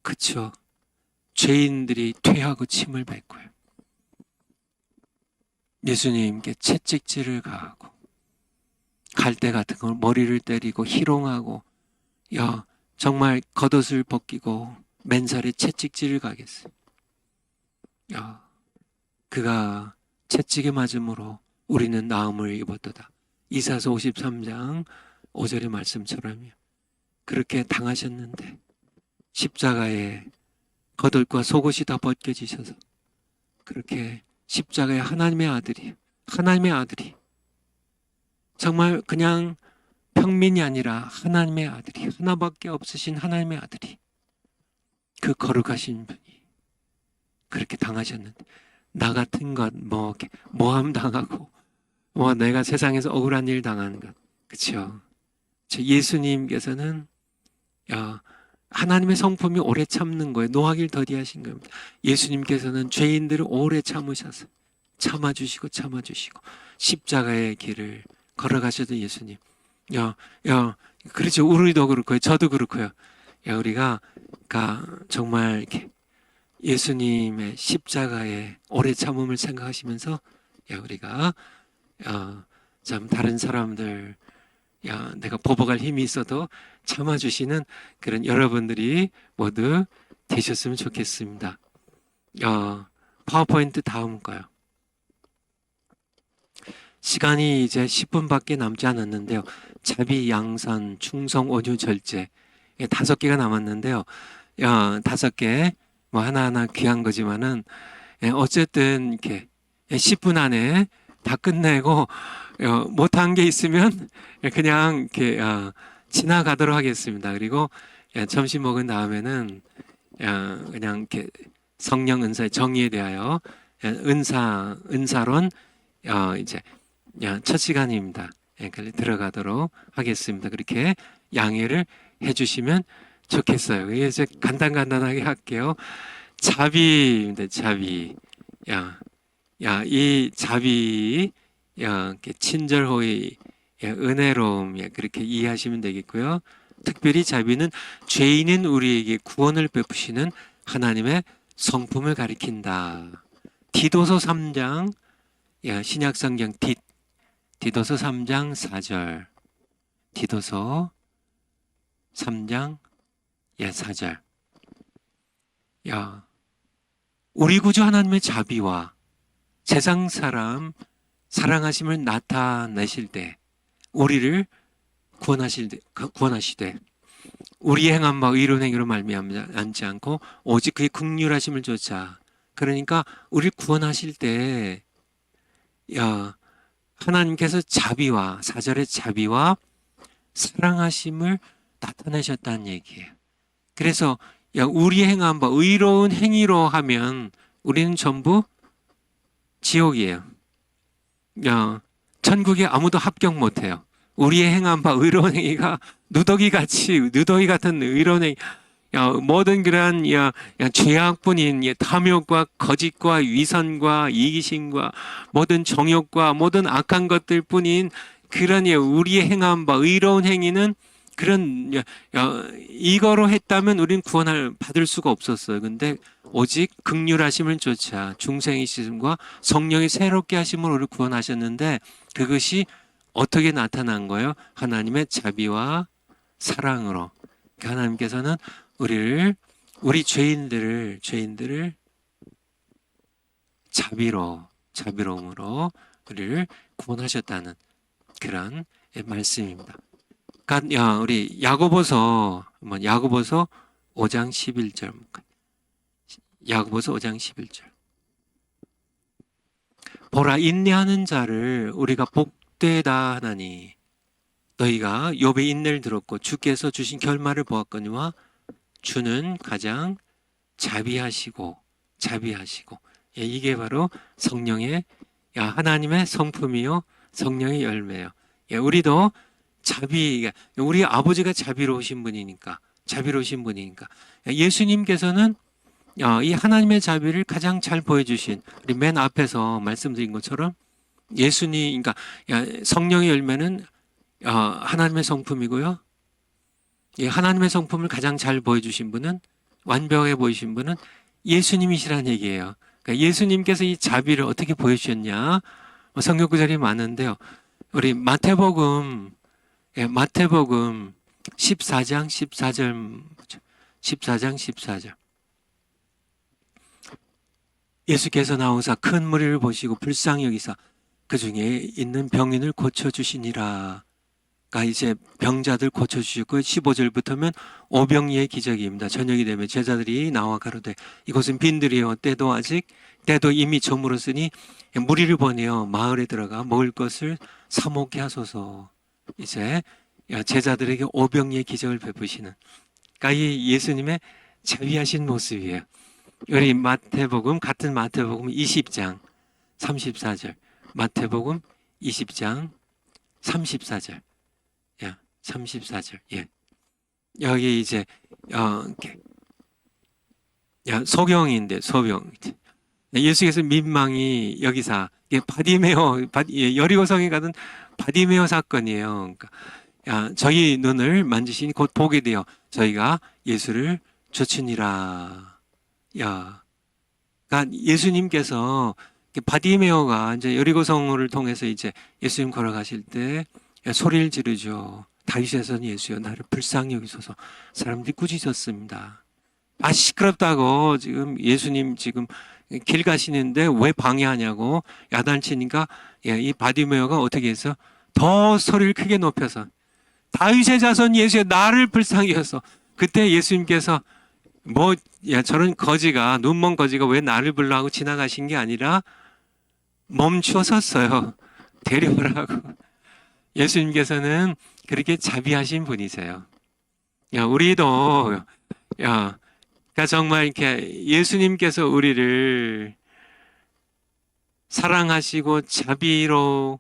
그쵸 죄인들이 퇴하고 침을 뱉고요 예수님께 채찍질을 가하고 갈대 같은 걸 머리를 때리고 희롱하고 야 정말 겉옷을 벗기고 맨살에 채찍질을 가겠어요. 야 그가 채찍에 맞음으로 우리는 나음을 입었도다. 이사서 53장 5절의 말씀처럼요. 그렇게 당하셨는데 십자가에 겉옷과 속옷이 다 벗겨지셔서 그렇게 십자가에 하나님의 아들이 정말 그냥 평민이 아니라 하나님의 아들이 하나밖에 없으신 하나님의 아들이 그 거룩하신 분이 그렇게 당하셨는데 나 같은 것 뭐 모함 당하고 뭐 내가 세상에서 억울한 일 당하는 것 그렇죠. 예수님께서는 하나님의 성품이 오래 참는 거예요. 노하기를 더디하신 겁니다. 예수님께서는 죄인들을 오래 참으셔서 참아주시고 십자가의 길을 걸어가셔도 예수님 그렇죠. 우리도 그렇고요. 저도 그렇고요. 우리가 정말 이렇게 예수님의 십자가의 오래 참음을 생각하시면서 우리가 참 다른 사람들 내가 보복할 힘이 있어도 참아주시는 그런 여러분들이 모두 되셨으면 좋겠습니다. 파워포인트 다음 거요. 시간이 이제 10분밖에 남지 않았는데요. 자비, 양선, 충성, 온유, 절제 5개가 남았는데요. 5개 뭐 하나하나 귀한 거지만은 어쨌든 이렇게 10분 안에 다 끝내고 못한 게 있으면 그냥 이렇게 지나가도록 하겠습니다. 그리고 점심 먹은 다음에는 그냥 이렇게 성령 은사의 정의에 대하여 은사론 이제 첫 시간입니다. 들어가도록 하겠습니다. 그렇게 양해를 해주시면 좋겠어요. 이제 간단하게 할게요. 자비입니다. 자비. 이 자비, 친절 호의, 은혜로움, 그렇게 이해하시면 되겠고요. 특별히 자비는 죄인인 우리에게 구원을 베푸시는 하나님의 성품을 가리킨다. 디도서 3장, 신약성경 디도서 3장 4절. 디도서 3장 4절. 우리 구주 하나님의 자비와 세상 사람 사랑하심을 나타내실 때 우리를 구원하시되 우리의 행한 바 의로운 행위로 말미암지 않고 오직 그의 긍휼하심을 쫓아 그러니까 우리를 구원하실 때 하나님께서 자비와 4절의 자비와 사랑하심을 나타내셨다는 얘기예요. 그래서 우리 행한 바 의로운 행위로 하면 우리는 전부 지옥이에요. 천국에 아무도 합격 못해요. 우리의 행한 바 의로운 행위가 누더기 같은 의로운 행위, 모든 그러한 죄악뿐인 탐욕과 거짓과 위선과 이기심과 모든 정욕과 모든 악한 것들 뿐인 그런 우리의 행한 바 의로운 행위는 그런 이거로 했다면 우리는 구원을 받을 수가 없었어요. 근데 오직 긍휼하심을 쫓아 중생이심과 성령이 새롭게 하심으로 우리를 구원하셨는데 그것이 어떻게 나타난 거예요? 하나님의 자비와 사랑으로. 하나님께서는 우리 죄인들을 자비로움으로 우리를 구원하셨다는 그런 말씀입니다. 우리 야고보서 5장 11절. 야고보서 5장 11절. 보라 인내하는 자를 우리가 복되다 하나니 너희가 욥의 인내를 들었고 주께서 주신 결말을 보았거니와 주는 가장 자비하시고 이게 바로 성령의 하나님의 성품이요 성령의 열매예요. 우리도 우리 아버지가 자비로우신 분이니까 예수님께서는 이 하나님의 자비를 가장 잘 보여주신 우리 맨 앞에서 말씀드린 것처럼 예수님, 그러니까 성령의 열매는 하나님의 성품이고요. 이 하나님의 성품을 가장 잘 보여주신 분은, 완벽해 보이신 분은 예수님이시라는 얘기예요. 그러니까 예수님께서 이 자비를 어떻게 보여주셨냐? 성경 구절이 많은데요. 우리 마태복음 14장 14절. 예수께서 나오사 큰 무리를 보시고 불쌍히 여기사 그 중에 있는 병인을 고쳐주시니라. 가 이제 병자들 고쳐주시고 15절부터면 오병이의 기적입니다. 저녁이 되면 제자들이 나와 가로되 이곳은 빈들이요 때도 이미 저물었으니 무리를 보내어 마을에 들어가 먹을 것을 사 먹게 하소서. 이제 제자들에게 오병이의 기적을 베푸시는, 그러니까 이 예수님의 자비하신 모습이에요. 우리 같은 마태복음 20장 34절, 마태복음 20장 34절, 34절. 여기 이제 소경인데, 소경. 예수께서 민망히 여기사, 여리고성에 가던 바디메오 사건이에요. 그러니까 저희 눈을 만지시니 곧 보게 되어 저희가 예수를 쫓으니라. 그러니까 예수님께서 바디메오가 이제 여리고성을 통해서 이제 예수님 걸어가실 때 소리를 지르죠. 다윗의 son 예수여 나를 불쌍히 여기소서. 사람들이 꾸짖었습니다. 시끄럽다고 지금 예수님 지금 길 가시는데 왜 방해하냐고 야단치니까 이 바디메오가 어떻게 해서 더 소리를 크게 높여서 다윗의 자손 예수여 나를 불쌍히 여기소서. 그때 예수님께서 저런 거지가, 눈먼 거지가 왜 나를 불러 하고 지나가신 게 아니라 멈추어 섰어요. 데려오라고. 예수님께서는 그렇게 자비하신 분이세요. 우리도, 그러니까 정말 이렇게 예수님께서 우리를 사랑하시고 자비로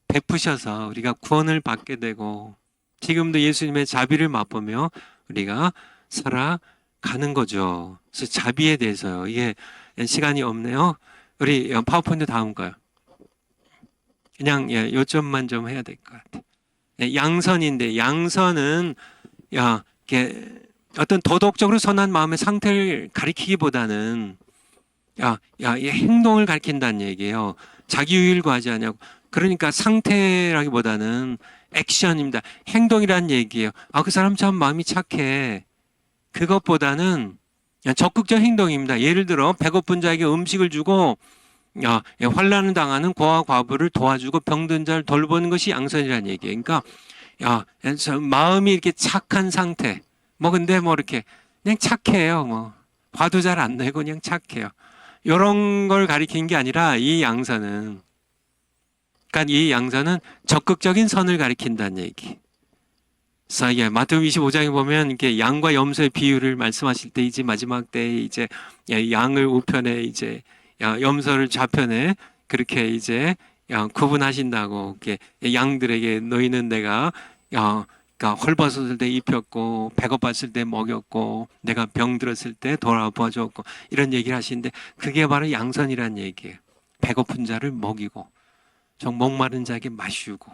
베푸셔서 우리가 구원을 받게 되고, 지금도 예수님의 자비를 맛보며 우리가 살아가는 거죠. 그래서 자비에 대해서요. 이게 시간이 없네요. 우리 파워포인트 다음 거요. 그냥 요점만 좀 해야 될 것 같아요. 양선인데, 양선은 어떤 도덕적으로 선한 마음의 상태를 가리키기보다는 이 행동을 가리킨다는 얘기예요. 자기유의를 구하지 않냐고. 그러니까 상태라기보다는 액션입니다. 행동이라는 얘기예요. 그 사람 참 마음이 착해. 그것보다는 적극적 행동입니다. 예를 들어 배고픈 자에게 음식을 주고 환난을 당하는 고아 과부를 도와주고 병든 자를 돌보는 것이 양선이라는 얘기예요. 그러니까 마음이 이렇게 착한 상태. 근데 이렇게 그냥 착해요. 화도 잘 안 내고 그냥 착해요. 이런 걸 가리키는 게 아니라 이 양선은, 그러니까 이 양선은 적극적인 선을 가리킨다는 얘기. 그래서 마태복음 25장에 보면 이렇게 양과 염소의 비유를 말씀하실 때 이제 마지막 때 이제 양을 우편에 이제 염소를 좌편에 그렇게 이제 구분하신다고. 이렇게 양들에게 너희는 내가 그러니까 헐벗었을 때 입혔고 배고팠을 때 먹였고 내가 병들었을 때 돌아봐 줬고 이런 얘기를 하시는데, 그게 바로 양선이라는 얘기예요. 배고픈 자를 먹이고 정 목마른 자에게 마시고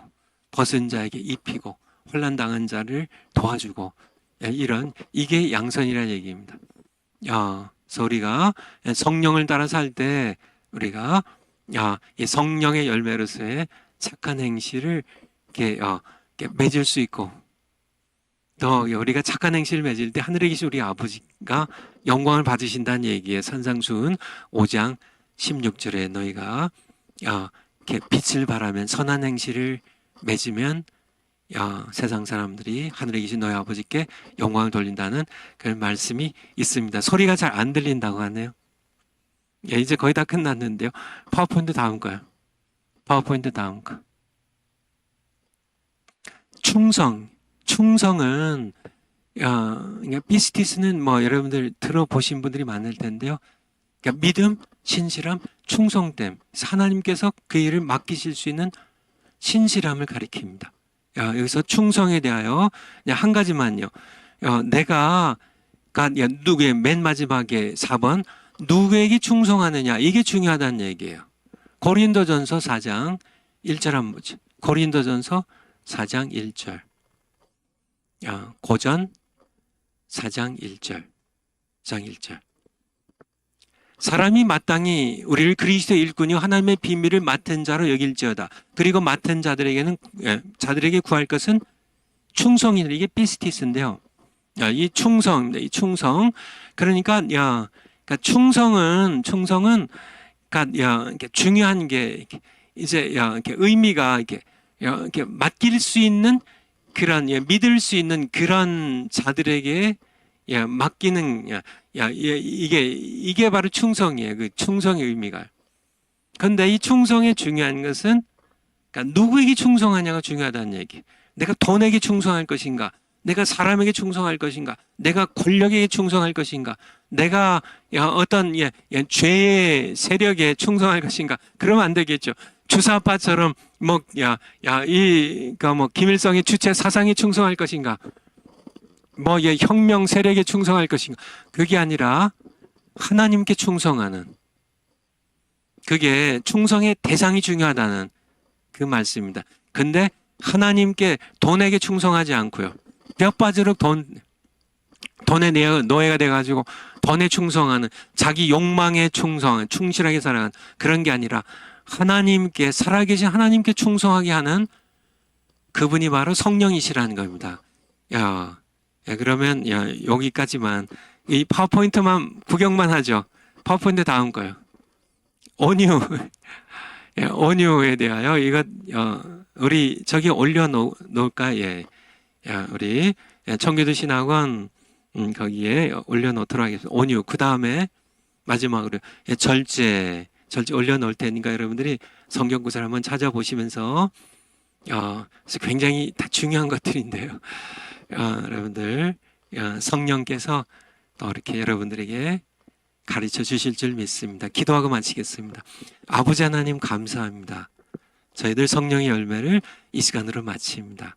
벗은 자에게 입히고 환난 당한 자를 도와주고, 이게 양선이라는 얘기입니다. 그래서 우리가 성령을 따라 살 때 우리가 이 성령의 열매로서의 착한 행실을 이렇게 맺을 수 있고, 또 우리가 착한 행실을 맺을 때 하늘에 계신 우리 아버지가 영광을 받으신다는 얘기에 산상수훈 5장 16절에 너희가 이렇게 빛을 발하면 선한 행실을 맺으면 세상 사람들이 하늘에 계신 너희 아버지께 영광을 돌린다는 그런 말씀이 있습니다. 소리가 잘 안 들린다고 하네요. 이제 거의 다 끝났는데요. 파워포인트 다음 거요. 파워포인트 다음 거. 충성은 그러니까 피스티스는 여러분들 들어보신 분들이 많을 텐데요. 그러니까 믿음, 신실함, 충성됨. 하나님께서 그 일을 맡기실 수 있는 신실함을 가리킵니다. 여기서 충성에 대하여 그냥 한 가지만요. 내가 누구의 맨 마지막에 4번 누구에게 충성하느냐 이게 중요하다는 얘기예요. 고린도전서 4장 1절 한번 보죠. 고린도전서 4장 1절. 고전 4장 1절. 4장 1절. 사람이 마땅히 우리를 그리스도의 일꾼이요 하나님의 비밀을 맡은 자로 여길지어다. 그리고 맡은 자들에게 구할 것은 충성이다. 이게 피스티스인데요. 이 충성입니다. 이 충성. 그러니까 충성은 이렇게 중요한 게 이제 이렇게 의미가 이렇게 맡길 수 있는 그런 믿을 수 있는 그런 자들에게 맡기는 이게 바로 충성이에요. 그 충성의 의미가. 그런데 이 충성의 중요한 것은 누구에게 충성하냐가 중요하다는 얘기. 내가 돈에게 충성할 것인가? 내가 사람에게 충성할 것인가? 내가 권력에게 충성할 것인가? 내가 어떤 죄의 세력에 충성할 것인가? 그러면 안 되겠죠. 주사파처럼 김일성의 주체 사상에 충성할 것인가? 혁명 세력에 충성할 것인가? 그게 아니라 하나님께 충성하는, 그게 충성의 대상이 중요하다는 그 말씀입니다. 근데 하나님께 돈에게 충성하지 않고요. 뼈빠지록 돈에 노예가 돼가지고 돈에 충성하는, 자기 욕망에 충실하게 살아가는 그런 게 아니라 하나님께, 살아계신 하나님께 충성하게 하는 그분이 바로 성령이시라는 겁니다. 그러면 여기까지만, 이 파워포인트만 구경만 하죠. 파워포인트 다음 거요. 온유에 대하여 이거 우리 저기 올려놓을까? 우리 청교도 신학원 거기에 올려놓도록 하겠습니다. 온유. 그 다음에 마지막으로 절제 올려놓을 테니까 여러분들이 성경 구절 한번 찾아보시면서 굉장히 다 중요한 것들인데요. 여러분들 성령께서 또 이렇게 여러분들에게 가르쳐 주실 줄 믿습니다. 기도하고 마치겠습니다. 아버지 하나님 감사합니다. 저희들 성령의 열매를 이 시간으로 마칩니다.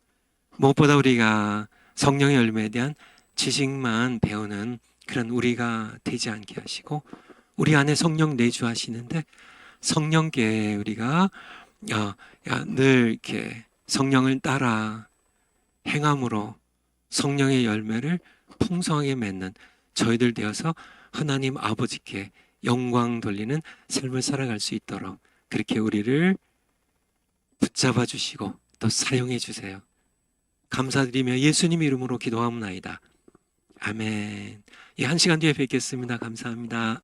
무엇보다 우리가 성령의 열매에 대한 지식만 배우는 그런 우리가 되지 않게 하시고, 우리 안에 성령 내주하시는데 성령께 우리가 늘 이렇게 성령을 따라 행함으로 성령의 열매를 풍성하게 맺는 저희들 되어서 하나님 아버지께 영광 돌리는 삶을 살아갈 수 있도록 그렇게 우리를 붙잡아 주시고 또 사용해 주세요. 감사드리며 예수님 이름으로 기도하옵나이다. 아멘. 한 시간 뒤에 뵙겠습니다. 감사합니다.